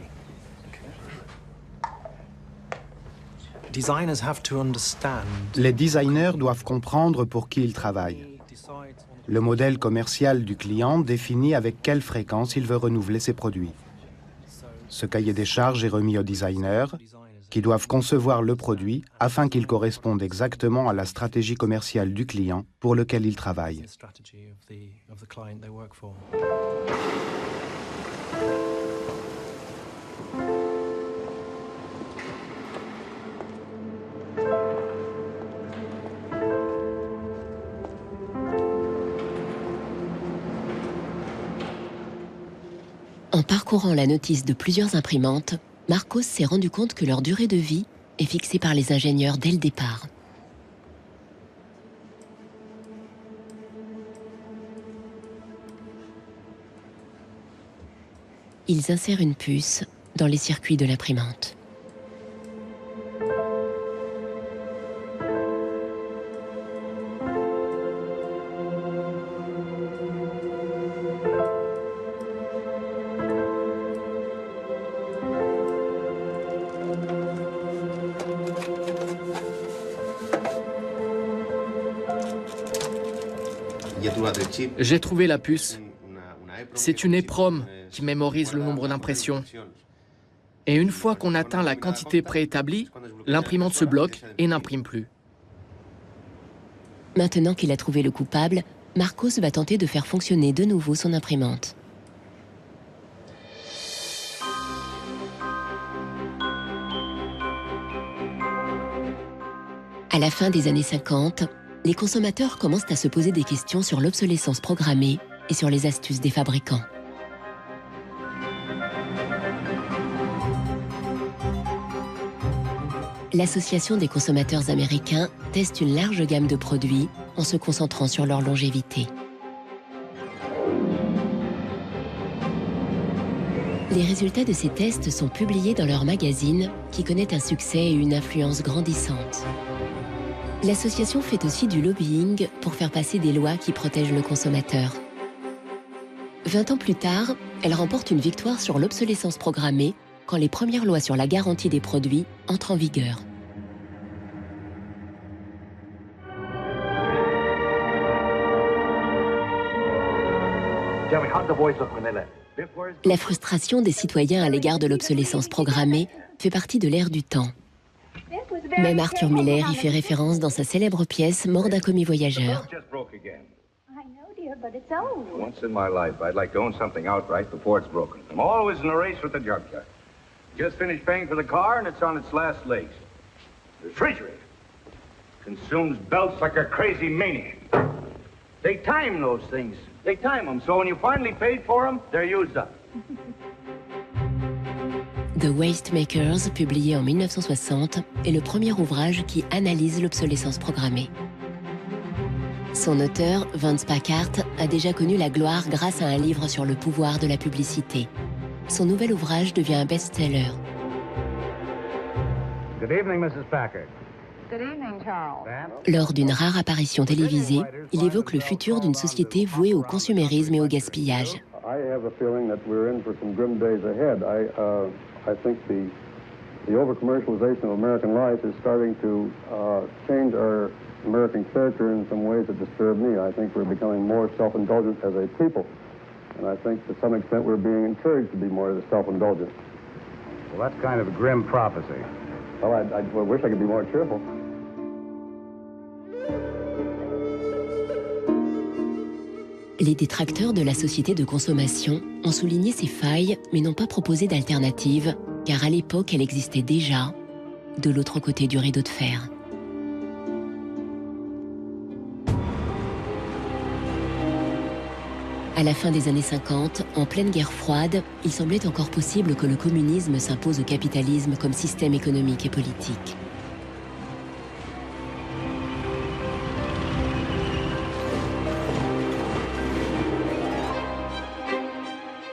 Designers have to understand. Les designers doivent comprendre pour qui ils travaillent. Le modèle commercial du client définit avec quelle fréquence il veut renouveler ses produits. Ce cahier des charges est remis aux designers, qui doivent concevoir le produit afin qu'il corresponde exactement à la stratégie commerciale du client pour lequel il travaille. En parcourant la notice de plusieurs imprimantes, Marcos s'est rendu compte que leur durée de vie est fixée par les ingénieurs dès le départ. Ils insèrent une puce dans les circuits de l'imprimante. J'ai trouvé la puce. C'est une EPROM qui mémorise le nombre d'impressions. Et une fois qu'on atteint la quantité préétablie, l'imprimante se bloque et n'imprime plus. Maintenant qu'il a trouvé le coupable, Marcos va tenter de faire fonctionner de nouveau son imprimante. À la fin des années 50, les consommateurs commencent à se poser des questions sur l'obsolescence programmée et sur les astuces des fabricants. L'Association des consommateurs américains teste une large gamme de produits en se concentrant sur leur longévité. Les résultats de ces tests sont publiés dans leur magazine qui connaît un succès et une influence grandissante. L'association fait aussi du lobbying pour faire passer des lois qui protègent le consommateur. 20 ans plus tard, elle remporte une victoire sur l'obsolescence programmée quand les premières lois sur la garantie des produits entrent en vigueur. La frustration des citoyens à l'égard de l'obsolescence programmée fait partie de l'ère du temps. Même Arthur Miller y fait référence dans sa célèbre pièce Mort d'un commis voyageur. Once in my life, I'd like to own something outright before it's broken. I'm always in a race with the junkyard. Just finished paying for the car and it's on its last legs. The refrigerator consumes belts like a crazy maniac. They time those things. They time them, so when you finally paid for them, they're used up. The Waste Makers, publié en 1960, est le premier ouvrage qui analyse l'obsolescence programmée. Son auteur, Vance Packard, a déjà connu la gloire grâce à un livre sur le pouvoir de la publicité. Son nouvel ouvrage devient un best-seller. Good evening, Mrs. Packard. Good evening, Charles. Lors d'une rare apparition télévisée, il évoque le futur d'une société vouée au consumérisme et au gaspillage. I have a feeling that we're in for some grim days ahead. I think the over-commercialization of American life is starting to change our American character in some ways that disturb me. I think we're becoming more self-indulgent as a people. And I think to some extent we're being encouraged to be more self-indulgent. Well, that's kind of a grim prophecy. Well, I wish I could be more cheerful. Les détracteurs de la société de consommation ont souligné ces failles, mais n'ont pas proposé d'alternative, car à l'époque, elle existait déjà, de l'autre côté du rideau de fer. À la fin des années 50, en pleine guerre froide, il semblait encore possible que le communisme s'impose au capitalisme comme système économique et politique.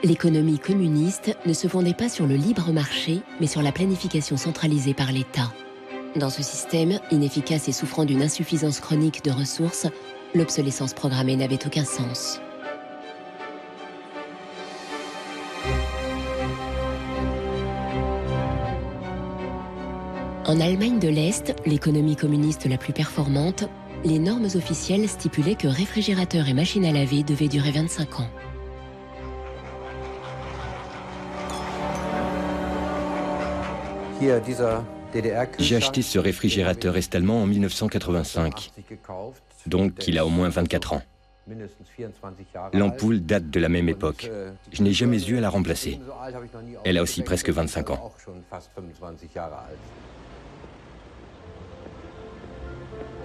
L'économie communiste ne se fondait pas sur le libre marché, mais sur la planification centralisée par l'État. Dans ce système, inefficace et souffrant d'une insuffisance chronique de ressources, l'obsolescence programmée n'avait aucun sens. En Allemagne de l'Est, l'économie communiste la plus performante, les normes officielles stipulaient que réfrigérateurs et machines à laver devaient durer 25 ans. J'ai acheté ce réfrigérateur est-allemand en 1985, donc il a au moins 24 ans. L'ampoule date de la même époque. Je n'ai jamais eu à la remplacer. Elle a aussi presque 25 ans.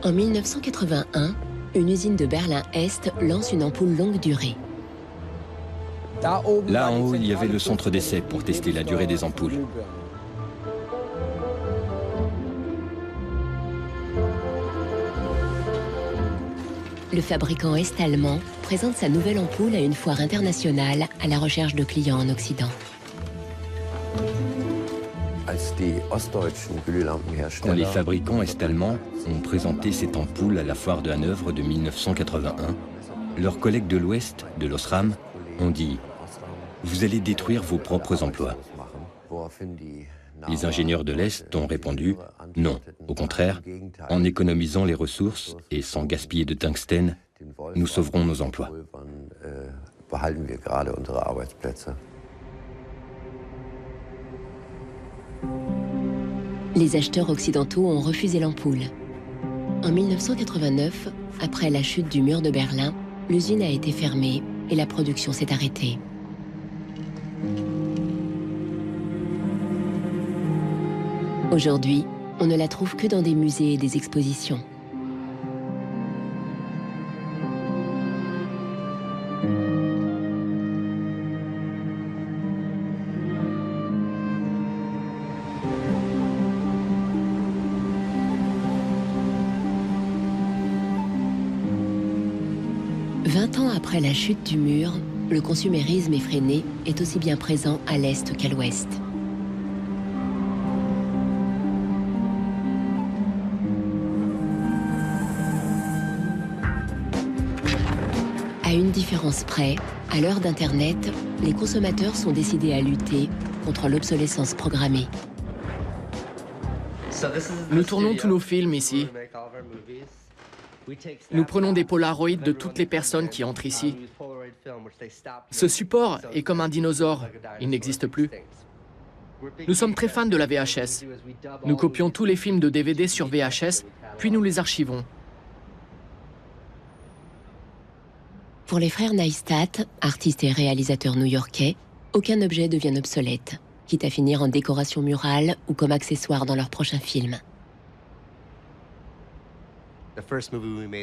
En 1981, une usine de Berlin-Est lance une ampoule longue durée. Là en haut, il y avait le centre d'essai pour tester la durée des ampoules. Le fabricant est-allemand présente sa nouvelle ampoule à une foire internationale à la recherche de clients en Occident. Quand les fabricants est-allemands ont présenté cette ampoule à la foire de Hanovre de 1981, leurs collègues de l'Ouest, de l'Osram, ont dit « Vous allez détruire vos propres emplois ». Les ingénieurs de l'Est ont répondu « Non, au contraire, en économisant les ressources et sans gaspiller de tungstène, nous sauverons nos emplois ». Les acheteurs occidentaux ont refusé l'ampoule. En 1989, après la chute du mur de Berlin, l'usine a été fermée et la production s'est arrêtée. Aujourd'hui, on ne la trouve que dans des musées et des expositions. Après la chute du mur, le consumérisme effréné est aussi bien présent à l'Est qu'à l'Ouest. À une différence près, à l'heure d'Internet, les consommateurs sont décidés à lutter contre l'obsolescence programmée. Nous tournons tous nos films ici. Nous prenons des polaroïdes de toutes les personnes qui entrent ici. Ce support est comme un dinosaure, il n'existe plus. Nous sommes très fans de la VHS. Nous copions tous les films de DVD sur VHS, puis nous les archivons. Pour les frères Neistat, artistes et réalisateurs new-yorkais, aucun objet devient obsolète, quitte à finir en décoration murale ou comme accessoire dans leur prochain film.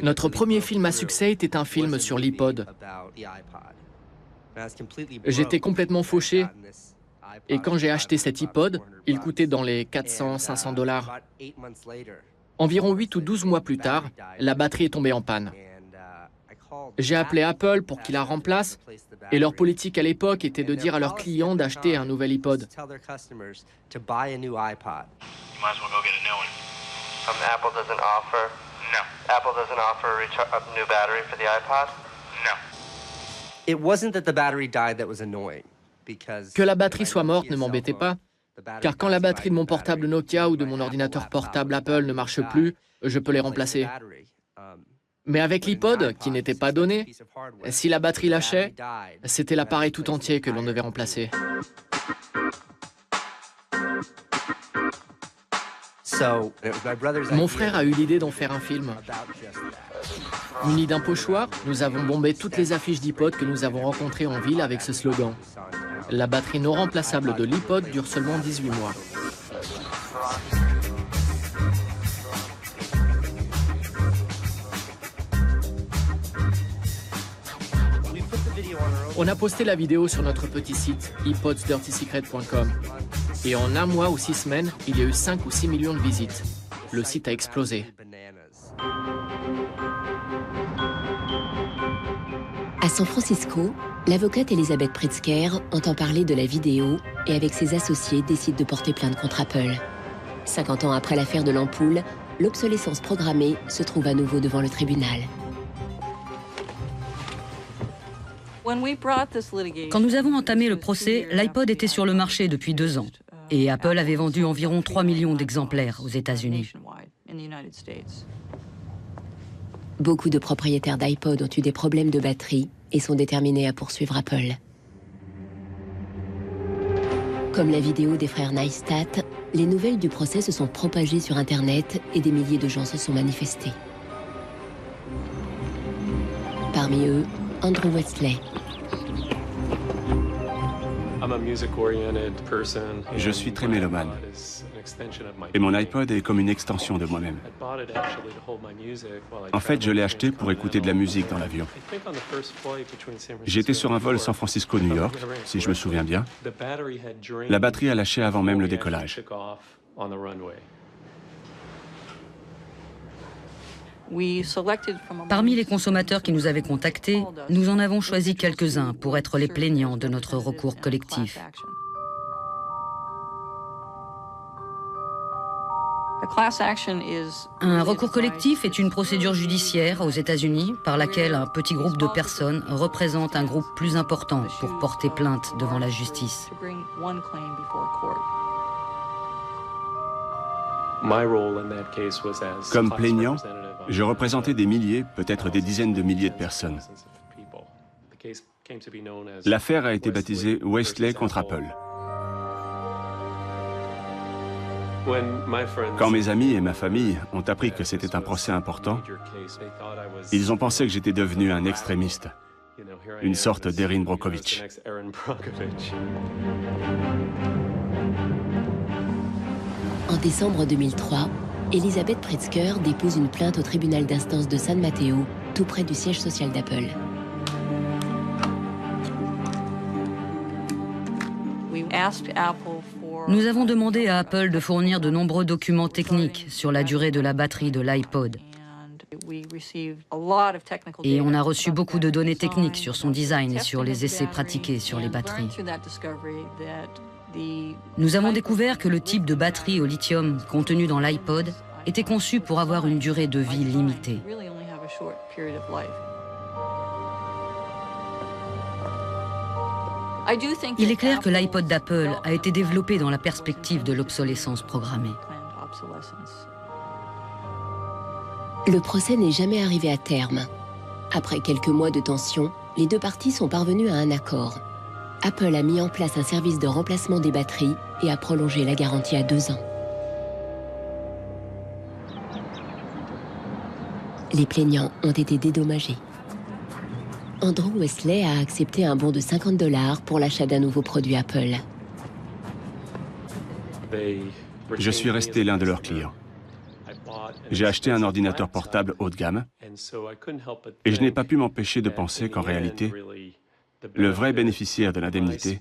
Notre premier film à succès était un film sur l'iPod. J'étais complètement fauché. Et quand j'ai acheté cet iPod, il coûtait dans les 400-500 $. Environ 8 ou 12 mois plus tard, la batterie est tombée en panne. J'ai appelé Apple pour qu'ils la remplacent, et leur politique à l'époque était de dire à leurs clients d'acheter un nouvel iPod. No. Apple doesn't offer a new battery for the iPod? No. It wasn't that the battery died that was annoying. Que la batterie soit morte ne m'embêtait pas, car quand la batterie de mon portable Nokia ou de mon ordinateur portable Apple ne marche plus, je peux les remplacer. Mais avec l'iPod, qui n'était pas donné, si la batterie lâchait, c'était l'appareil tout entier que l'on devait remplacer. Mon frère a eu l'idée d'en faire un film. Munis d'un pochoir, nous avons bombé toutes les affiches d'iPod que nous avons rencontrées en ville avec ce slogan. La batterie non remplaçable de l'iPod dure seulement 18 mois. On a posté la vidéo sur notre petit site iPodsDirtySecret.com et en un mois ou 6 semaines, il y a eu 5 ou 6 millions de visites. Le site a explosé. À San Francisco, l'avocate Elizabeth Pritzker entend parler de la vidéo et avec ses associés décide de porter plainte contre Apple. 50 ans après l'affaire de l'ampoule, l'obsolescence programmée se trouve à nouveau devant le tribunal. Quand nous avons entamé le procès, l'iPod était sur le marché depuis 2 ans et Apple avait vendu environ 3 millions d'exemplaires aux États-Unis. Beaucoup de propriétaires d'iPod ont eu des problèmes de batterie et sont déterminés à poursuivre Apple. Comme la vidéo des frères Neistat, les nouvelles du procès se sont propagées sur Internet et des milliers de gens se sont manifestés. Parmi eux, Andrew Wesley. Je suis très mélomane. Et mon iPod est comme une extension de moi-même. En fait, je l'ai acheté pour écouter de la musique dans l'avion. J'étais sur un vol San Francisco-New York, si je me souviens bien. La batterie a lâché avant même le décollage. Parmi les consommateurs qui nous avaient contactés, nous en avons choisi quelques-uns pour être les plaignants de notre recours collectif. Un recours collectif est une procédure judiciaire aux États-Unis par laquelle un petit groupe de personnes représente un groupe plus important pour porter plainte devant la justice. Comme plaignant, je représentais des milliers, peut-être des dizaines de milliers de personnes. L'affaire a été baptisée Wesley contre Apple. Quand mes amis et ma famille ont appris que c'était un procès important, ils ont pensé que j'étais devenu un extrémiste, une sorte d'Erin Brockovich. En décembre 2003, Elizabeth Pritzker dépose une plainte au tribunal d'instance de San Mateo, tout près du siège social d'Apple. Nous avons demandé à Apple de fournir de nombreux documents techniques sur la durée de la batterie de l'iPod. Et on a reçu beaucoup de données techniques sur son design et sur les essais pratiqués sur les batteries. Nous avons découvert que le type de batterie au lithium contenu dans l'iPod était conçu pour avoir une durée de vie limitée. Il est clair que l'iPod d'Apple a été développé dans la perspective de l'obsolescence programmée. Le procès n'est jamais arrivé à terme. Après quelques mois de tension, les deux parties sont parvenues à un accord. Apple a mis en place un service de remplacement des batteries et a prolongé la garantie à 2 ans. Les plaignants ont été dédommagés. Andrew Wesley a accepté un bon de $50 pour l'achat d'un nouveau produit Apple. Je suis resté l'un de leurs clients. J'ai acheté un ordinateur portable haut de gamme et je n'ai pas pu m'empêcher de penser qu'en réalité, le vrai bénéficiaire de l'indemnité,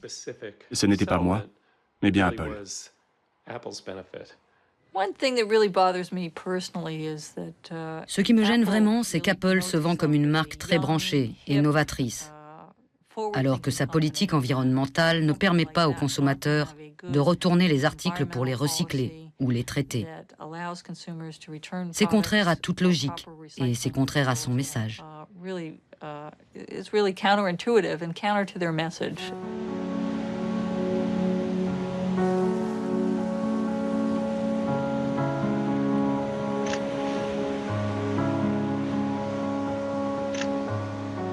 ce n'était pas moi, mais bien Apple. Ce qui me gêne vraiment, c'est qu'Apple se vend comme une marque très branchée et novatrice, alors que sa politique environnementale ne permet pas aux consommateurs de retourner les articles pour les recycler ou les traiter. C'est contraire à toute logique et c'est contraire à son message.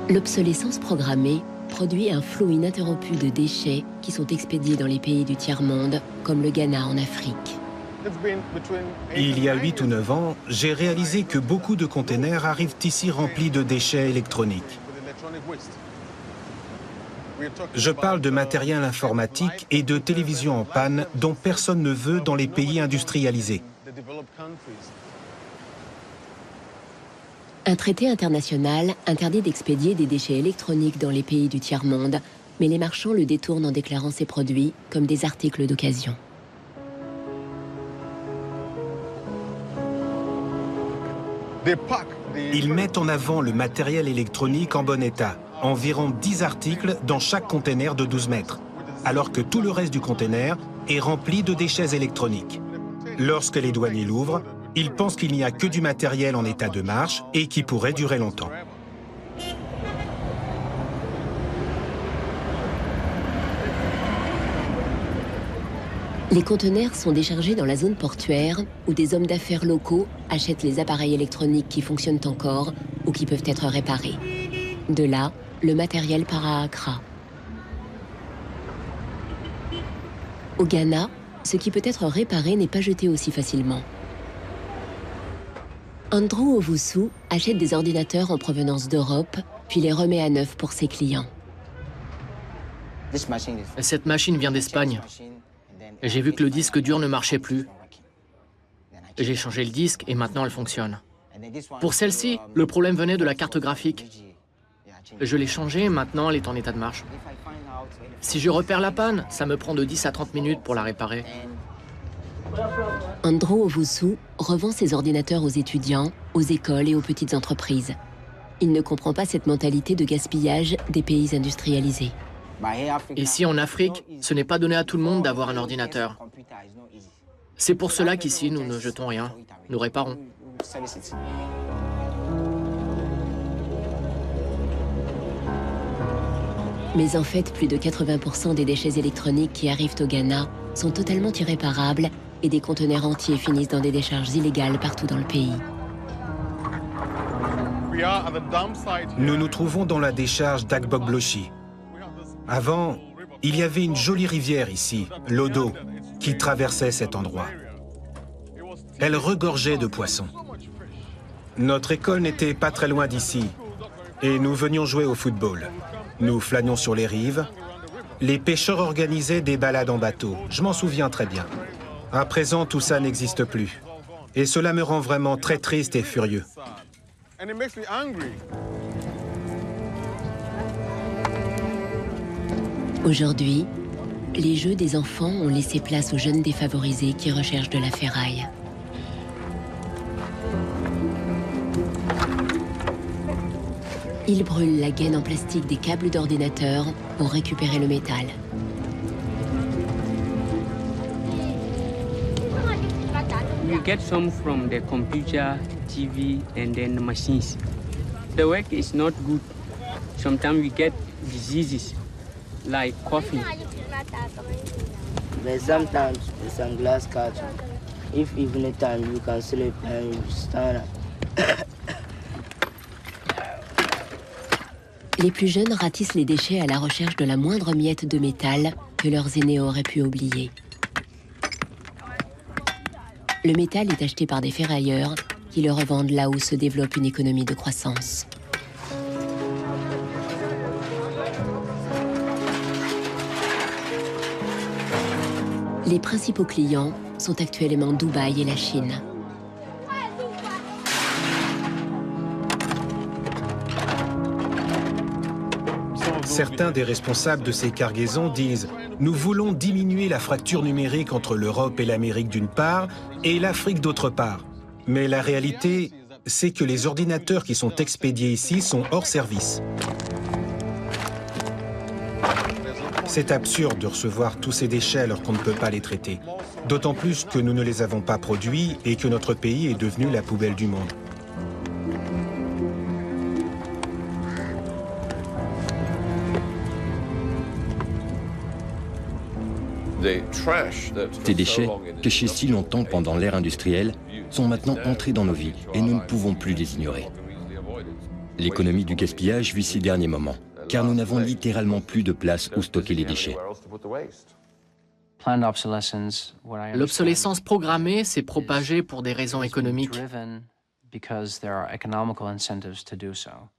L'obsolescence programmée produit un flot ininterrompu de déchets qui sont expédiés dans les pays du tiers-monde, comme le Ghana en Afrique. Il y a 8 ou 9 ans, j'ai réalisé que beaucoup de containers arrivent ici remplis de déchets électroniques. Je parle de matériel informatique et de télévision en panne dont personne ne veut dans les pays industrialisés. Un traité international interdit d'expédier des déchets électroniques dans les pays du tiers-monde, mais les marchands le détournent en déclarant ces produits comme des articles d'occasion. Ils mettent en avant le matériel électronique en bon état, environ 10 articles dans chaque container de 12 mètres, alors que tout le reste du container est rempli de déchets électroniques. Lorsque les douaniers l'ouvrent, ils pensent qu'il n'y a que du matériel en état de marche et qui pourrait durer longtemps. Les conteneurs sont déchargés dans la zone portuaire où des hommes d'affaires locaux achètent les appareils électroniques qui fonctionnent encore ou qui peuvent être réparés. De là, le matériel part à Accra. Au Ghana, ce qui peut être réparé n'est pas jeté aussi facilement. Andrew Owusu achète des ordinateurs en provenance d'Europe, puis les remet à neuf pour ses clients. Cette machine vient d'Espagne. J'ai vu que le disque dur ne marchait plus. J'ai changé le disque et maintenant elle fonctionne. Pour celle-ci, le problème venait de la carte graphique. Je l'ai changée et maintenant elle est en état de marche. Si je repère la panne, ça me prend de 10 à 30 minutes pour la réparer. Andrew Owusu revend ses ordinateurs aux étudiants, aux écoles et aux petites entreprises. Il ne comprend pas cette mentalité de gaspillage des pays industrialisés. Ici en Afrique, ce n'est pas donné à tout le monde d'avoir un ordinateur. C'est pour cela qu'ici, nous ne jetons rien, nous réparons. Mais en fait, plus de 80% des déchets électroniques qui arrivent au Ghana sont totalement irréparables et des conteneurs entiers finissent dans des décharges illégales partout dans le pays. Nous nous trouvons dans la décharge d'Agboglochi. Avant, il y avait une jolie rivière ici, l'Odo, qui traversait cet endroit. Elle regorgeait de poissons. Notre école n'était pas très loin d'ici, et nous venions jouer au football. Nous flânions sur les rives. Les pêcheurs organisaient des balades en bateau, je m'en souviens très bien. À présent, tout ça n'existe plus. Et cela me rend vraiment très triste et furieux. Aujourd'hui, les jeux des enfants ont laissé place aux jeunes défavorisés qui recherchent de la ferraille. Ils brûlent la gaine en plastique des câbles d'ordinateur pour récupérer le métal. We get some from the computer, TV, and then the machines. The work is not good. Sometimes we get diseases like coffee. But sometimes some glass catch. If evening time you can sleep and you stand up. Les plus jeunes ratissent les déchets à la recherche de la moindre miette de métal que leurs aînés auraient pu oublier. Le métal est acheté par des ferrailleurs qui le revendent là où se développe une économie de croissance. Les principaux clients sont actuellement Dubaï et la Chine. Certains des responsables de ces cargaisons disent « Nous voulons diminuer la fracture numérique entre l'Europe et l'Amérique d'une part et l'Afrique d'autre part. » Mais la réalité, c'est que les ordinateurs qui sont expédiés ici sont hors service. C'est absurde de recevoir tous ces déchets alors qu'on ne peut pas les traiter. D'autant plus que nous ne les avons pas produits et que notre pays est devenu la poubelle du monde. Ces déchets, cachés si longtemps pendant l'ère industrielle, sont maintenant entrés dans nos vies et nous ne pouvons plus les ignorer. L'économie du gaspillage vit ses derniers moments, car nous n'avons littéralement plus de place où stocker les déchets. L'obsolescence programmée s'est propagée pour des raisons économiques.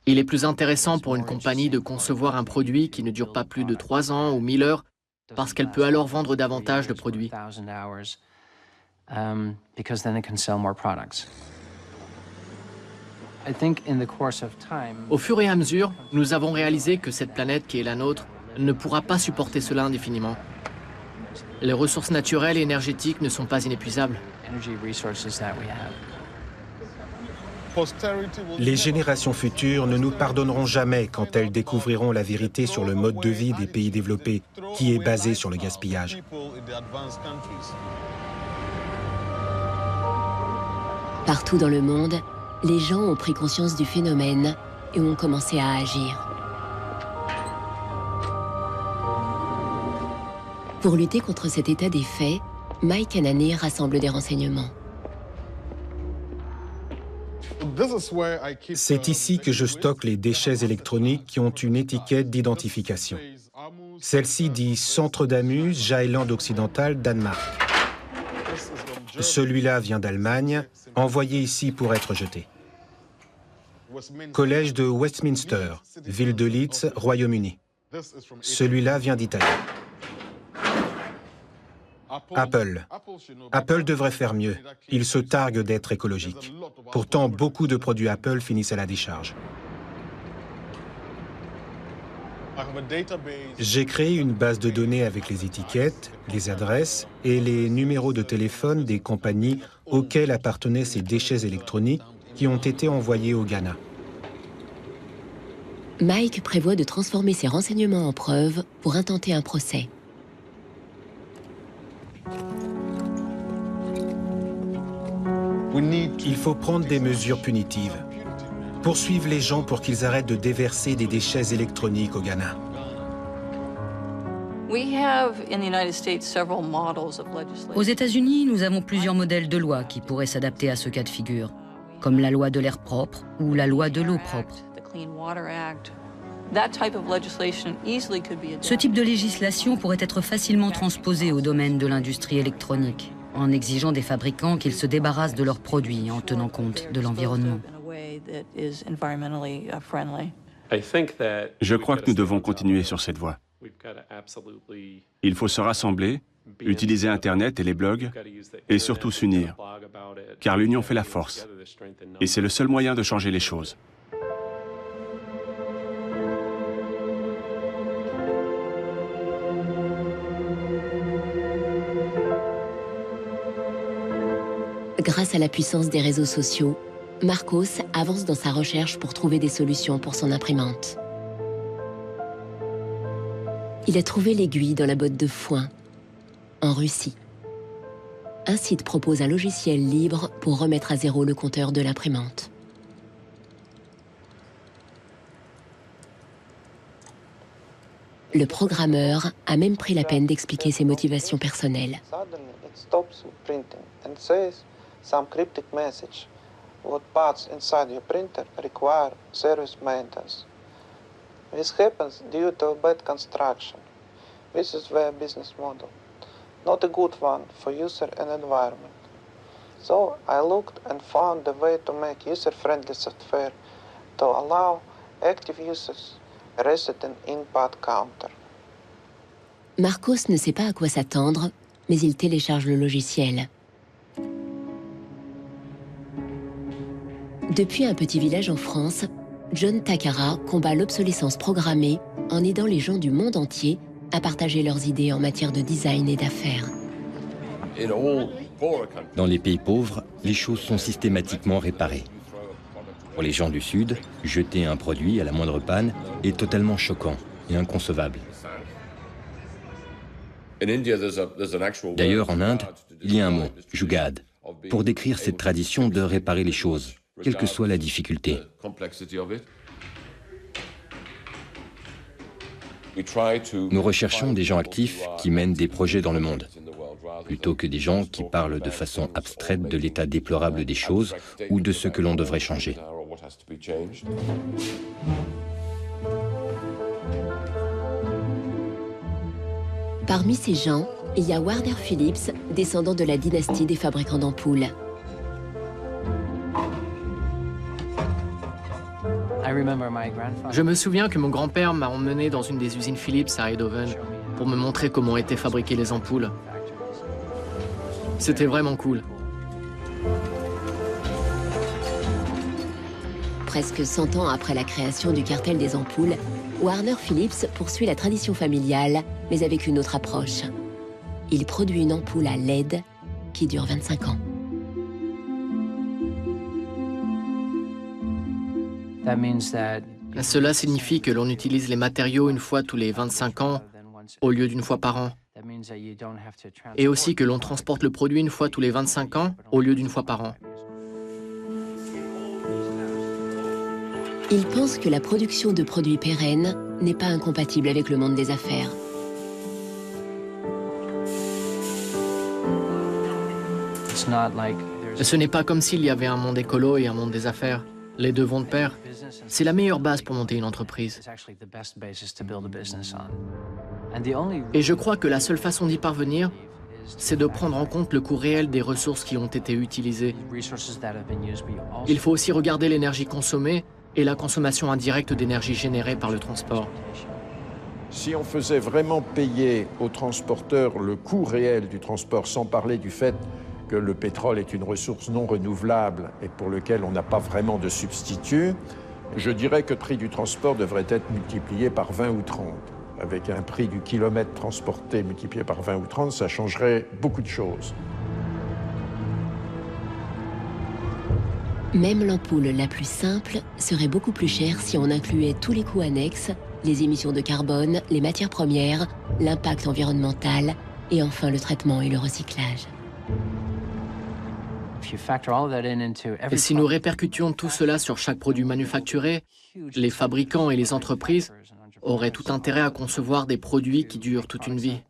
Il est plus intéressant pour une compagnie de concevoir un produit qui ne dure pas plus de 3 ans ou 1000 heures parce qu'elle peut alors vendre davantage de produits. Au fur et à mesure, nous avons réalisé que cette planète qui est la nôtre ne pourra pas supporter cela indéfiniment. Les ressources naturelles et énergétiques ne sont pas inépuisables. Les générations futures ne nous pardonneront jamais quand elles découvriront la vérité sur le mode de vie des pays développés, qui est basé sur le gaspillage. Partout dans le monde, les gens ont pris conscience du phénomène et ont commencé à agir. Pour lutter contre cet état des faits, Mike Ananey rassemble des renseignements. C'est ici que je stocke les déchets électroniques qui ont une étiquette d'identification. Celle-ci dit Centre d'Amus, Jylland occidental, Danemark. Celui-là vient d'Allemagne, envoyé ici pour être jeté. Collège de Westminster, ville de Leeds, Royaume-Uni. Celui-là vient d'Italie. Apple. Apple devrait faire mieux. Il se targue d'être écologique. Pourtant, beaucoup de produits Apple finissent à la décharge. J'ai créé une base de données avec les étiquettes, les adresses et les numéros de téléphone des compagnies auxquelles appartenaient ces déchets électroniques qui ont été envoyés au Ghana. Mike prévoit de transformer ces renseignements en preuves pour intenter un procès. Il faut prendre des mesures punitives. Poursuivre les gens pour qu'ils arrêtent de déverser des déchets électroniques au Ghana. Aux États-Unis, nous avons plusieurs modèles de loi qui pourraient s'adapter à ce cas de figure, comme la loi de l'air propre ou la loi de l'eau propre. Ce type de législation pourrait être facilement transposé au domaine de l'industrie électronique, en exigeant des fabricants qu'ils se débarrassent de leurs produits en tenant compte de l'environnement. Je crois que nous devons continuer sur cette voie. Il faut se rassembler, utiliser Internet et les blogs, et surtout s'unir, car l'union fait la force. Et c'est le seul moyen de changer les choses. Grâce à la puissance des réseaux sociaux, Marcos avance dans sa recherche pour trouver des solutions pour son imprimante. Il a trouvé l'aiguille dans la botte de foin, en Russie. Un site propose un logiciel libre pour remettre à zéro le compteur de l'imprimante. Le programmeur a même pris la peine d'expliquer ses motivations personnelles. Some cryptic message. What parts inside your printer require service maintenance. This happens due to a bad construction. This is their business model. Not a good one for user and environment. So I looked and found a way to make user-friendly software to allow active users reset an input counter. Marcos ne sait pas à quoi s'attendre, mais il télécharge le logiciel. Depuis un petit village en France, John Takara combat l'obsolescence programmée en aidant les gens du monde entier à partager leurs idées en matière de design et d'affaires. Dans les pays pauvres, les choses sont systématiquement réparées. Pour les gens du Sud, jeter un produit à la moindre panne est totalement choquant et inconcevable. D'ailleurs, en Inde, il y a un mot, jugad, pour décrire cette tradition de réparer les choses, quelle que soit la difficulté. Nous recherchons des gens actifs qui mènent des projets dans le monde, plutôt que des gens qui parlent de façon abstraite de l'état déplorable des choses ou de ce que l'on devrait changer. Parmi ces gens, il y a Warner Phillips, descendant de la dynastie des fabricants d'ampoules. Je me souviens que mon grand-père m'a emmené dans une des usines Philips à Eindhoven pour me montrer comment étaient fabriquées les ampoules. C'était vraiment cool. Presque 100 ans après la création du cartel des ampoules, Warner Phillips poursuit la tradition familiale, mais avec une autre approche. Il produit une ampoule à LED qui dure 25 ans. Cela signifie que l'on utilise les matériaux une fois tous les 25 ans au lieu d'une fois par an. Et aussi que l'on transporte le produit une fois tous les 25 ans au lieu d'une fois par an. Il pense que la production de produits pérennes n'est pas incompatible avec le monde des affaires. Ce n'est pas comme s'il y avait un monde écolo et un monde des affaires. Les deux vont de pair. C'est la meilleure base pour monter une entreprise. Et je crois que la seule façon d'y parvenir, c'est de prendre en compte le coût réel des ressources qui ont été utilisées. Il faut aussi regarder l'énergie consommée et la consommation indirecte d'énergie générée par le transport. Si on faisait vraiment payer aux transporteurs le coût réel du transport, sans parler du fait que le pétrole est une ressource non renouvelable et pour lequel on n'a pas vraiment de substitut, je dirais que le prix du transport devrait être multiplié par 20 ou 30. Avec un prix du kilomètre transporté multiplié par 20 ou 30, ça changerait beaucoup de choses. Même l'ampoule la plus simple serait beaucoup plus chère si on incluait tous les coûts annexes, les émissions de carbone, les matières premières, l'impact environnemental et enfin le traitement et le recyclage. Et si nous répercutions tout cela sur chaque produit manufacturé, les fabricants et les entreprises auraient tout intérêt à concevoir des produits qui durent toute une vie.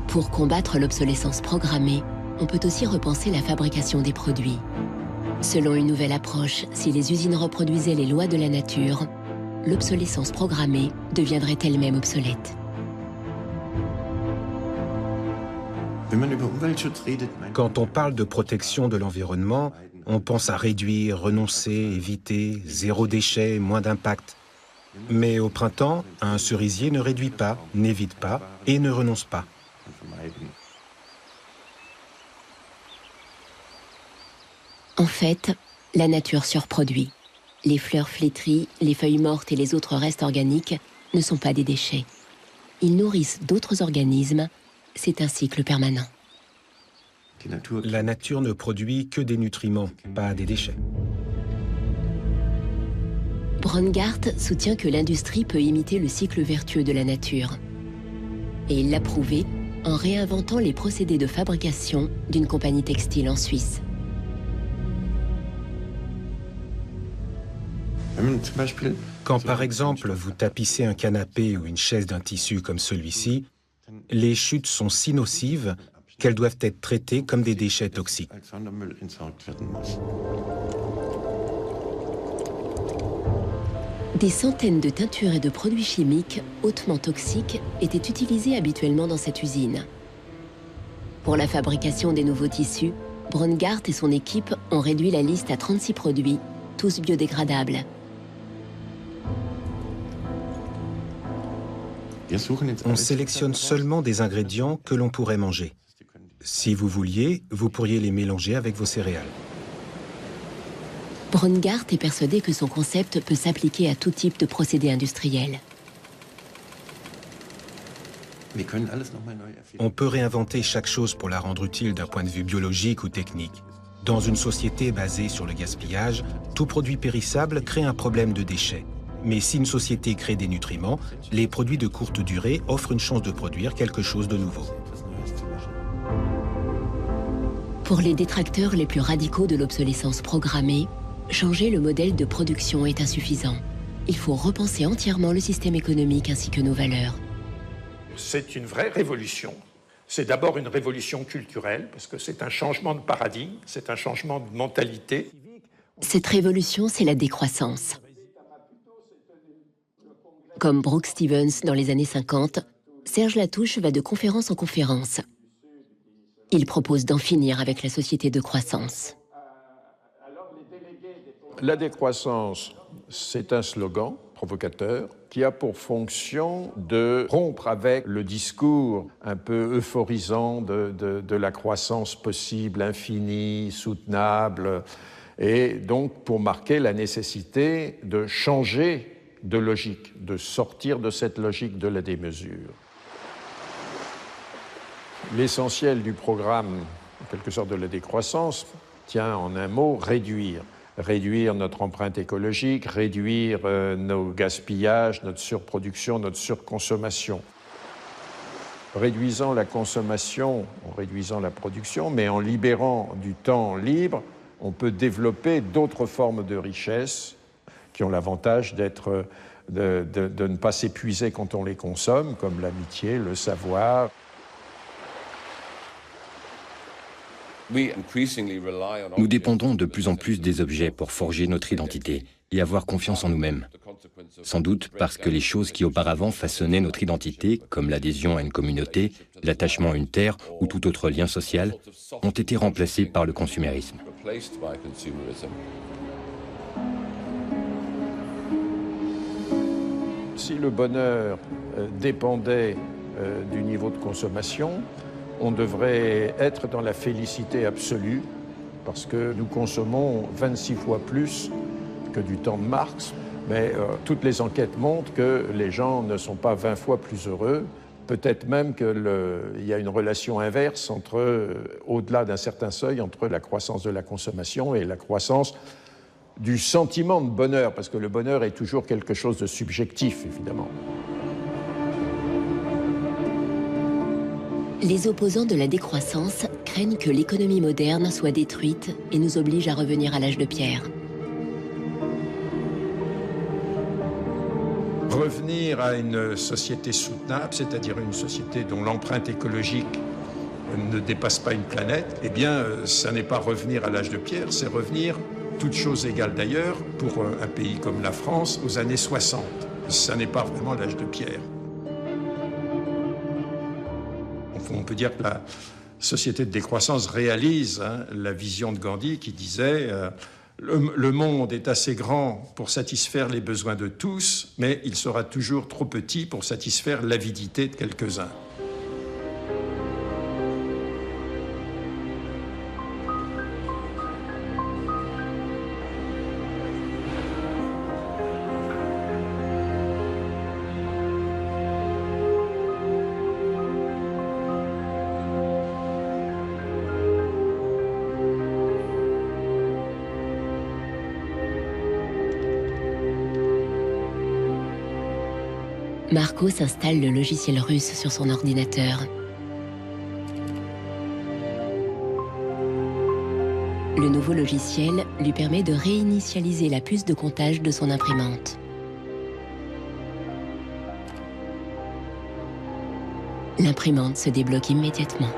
Pour combattre l'obsolescence programmée, on peut aussi repenser la fabrication des produits. Selon une nouvelle approche, si les usines reproduisaient les lois de la nature, l'obsolescence programmée deviendrait elle-même obsolète. Quand on parle de protection de l'environnement, on pense à réduire, renoncer, éviter, zéro déchet, moins d'impact. Mais au printemps, un cerisier ne réduit pas, n'évite pas et ne renonce pas. En fait, la nature surproduit. Les fleurs flétries, les feuilles mortes et les autres restes organiques ne sont pas des déchets. Ils nourrissent d'autres organismes. C'est un cycle permanent. La nature ne produit que des nutriments, pas des déchets. Brongart soutient que l'industrie peut imiter le cycle vertueux de la nature. Et il l'a prouvé en réinventant les procédés de fabrication d'une compagnie textile en Suisse. Quand par exemple vous tapissez un canapé ou une chaise d'un tissu comme celui-ci, les chutes sont si nocives qu'elles doivent être traitées comme des déchets toxiques. Des centaines de teintures et de produits chimiques hautement toxiques étaient utilisés habituellement dans cette usine. Pour la fabrication des nouveaux tissus, Brongart et son équipe ont réduit la liste à 36 produits, tous biodégradables. On sélectionne seulement des ingrédients que l'on pourrait manger. Si vous vouliez, vous pourriez les mélanger avec vos céréales. Brongart est persuadé que son concept peut s'appliquer à tout type de procédé industriel. On peut réinventer chaque chose pour la rendre utile d'un point de vue biologique ou technique. Dans une société basée sur le gaspillage, tout produit périssable crée un problème de déchets. Mais si une société crée des nutriments, les produits de courte durée offrent une chance de produire quelque chose de nouveau. Pour les détracteurs les plus radicaux de l'obsolescence programmée, changer le modèle de production est insuffisant. Il faut repenser entièrement le système économique ainsi que nos valeurs. C'est une vraie révolution. C'est d'abord une révolution culturelle, parce que c'est un changement de paradigme, c'est un changement de mentalité. Cette révolution, c'est la décroissance. Comme Brooke Stevens dans les années 50, Serge Latouche va de conférence en conférence. Il propose d'en finir avec la société de croissance. La décroissance, c'est un slogan provocateur qui a pour fonction de rompre avec le discours un peu euphorisant de la croissance possible, infinie, soutenable, et donc pour marquer la nécessité de changer de logique, de sortir de cette logique de la démesure. L'essentiel du programme, en quelque sorte de la décroissance, tient en un mot réduire. Réduire notre empreinte écologique, réduire nos gaspillages, notre surproduction, notre surconsommation. Réduisant la consommation, en réduisant la production, mais en libérant du temps libre, on peut développer d'autres formes de richesse qui ont l'avantage de ne pas s'épuiser quand on les consomme, comme l'amitié, le savoir. Nous dépendons de plus en plus des objets pour forger notre identité et avoir confiance en nous-mêmes. Sans doute parce que les choses qui auparavant façonnaient notre identité, comme l'adhésion à une communauté, l'attachement à une terre ou tout autre lien social, ont été remplacées par le consumérisme. Si le bonheur dépendait du niveau de consommation, on devrait être dans la félicité absolue parce que nous consommons 26 fois plus que du temps de Marx. Mais toutes les enquêtes montrent que les gens ne sont pas 20 fois plus heureux. Peut-être même qu'il y a une relation inverse au-delà d'un certain seuil entre la croissance de la consommation et la croissance du sentiment de bonheur, parce que le bonheur est toujours quelque chose de subjectif, évidemment. Les opposants de la décroissance craignent que l'économie moderne soit détruite et nous oblige à revenir à l'âge de pierre. Revenir à une société soutenable, c'est-à-dire une société dont l'empreinte écologique ne dépasse pas une planète, eh bien, ça n'est pas revenir à l'âge de pierre, c'est revenir, toutes choses égales d'ailleurs, pour un pays comme la France, aux années 60. Ça n'est pas vraiment l'âge de pierre. On peut dire que la société de décroissance réalise la vision de Gandhi qui disait le monde est assez grand pour satisfaire les besoins de tous, mais il sera toujours trop petit pour satisfaire l'avidité de quelques-uns. Marcos installe le logiciel russe sur son ordinateur. Le nouveau logiciel lui permet de réinitialiser la puce de comptage de son imprimante. L'imprimante se débloque immédiatement.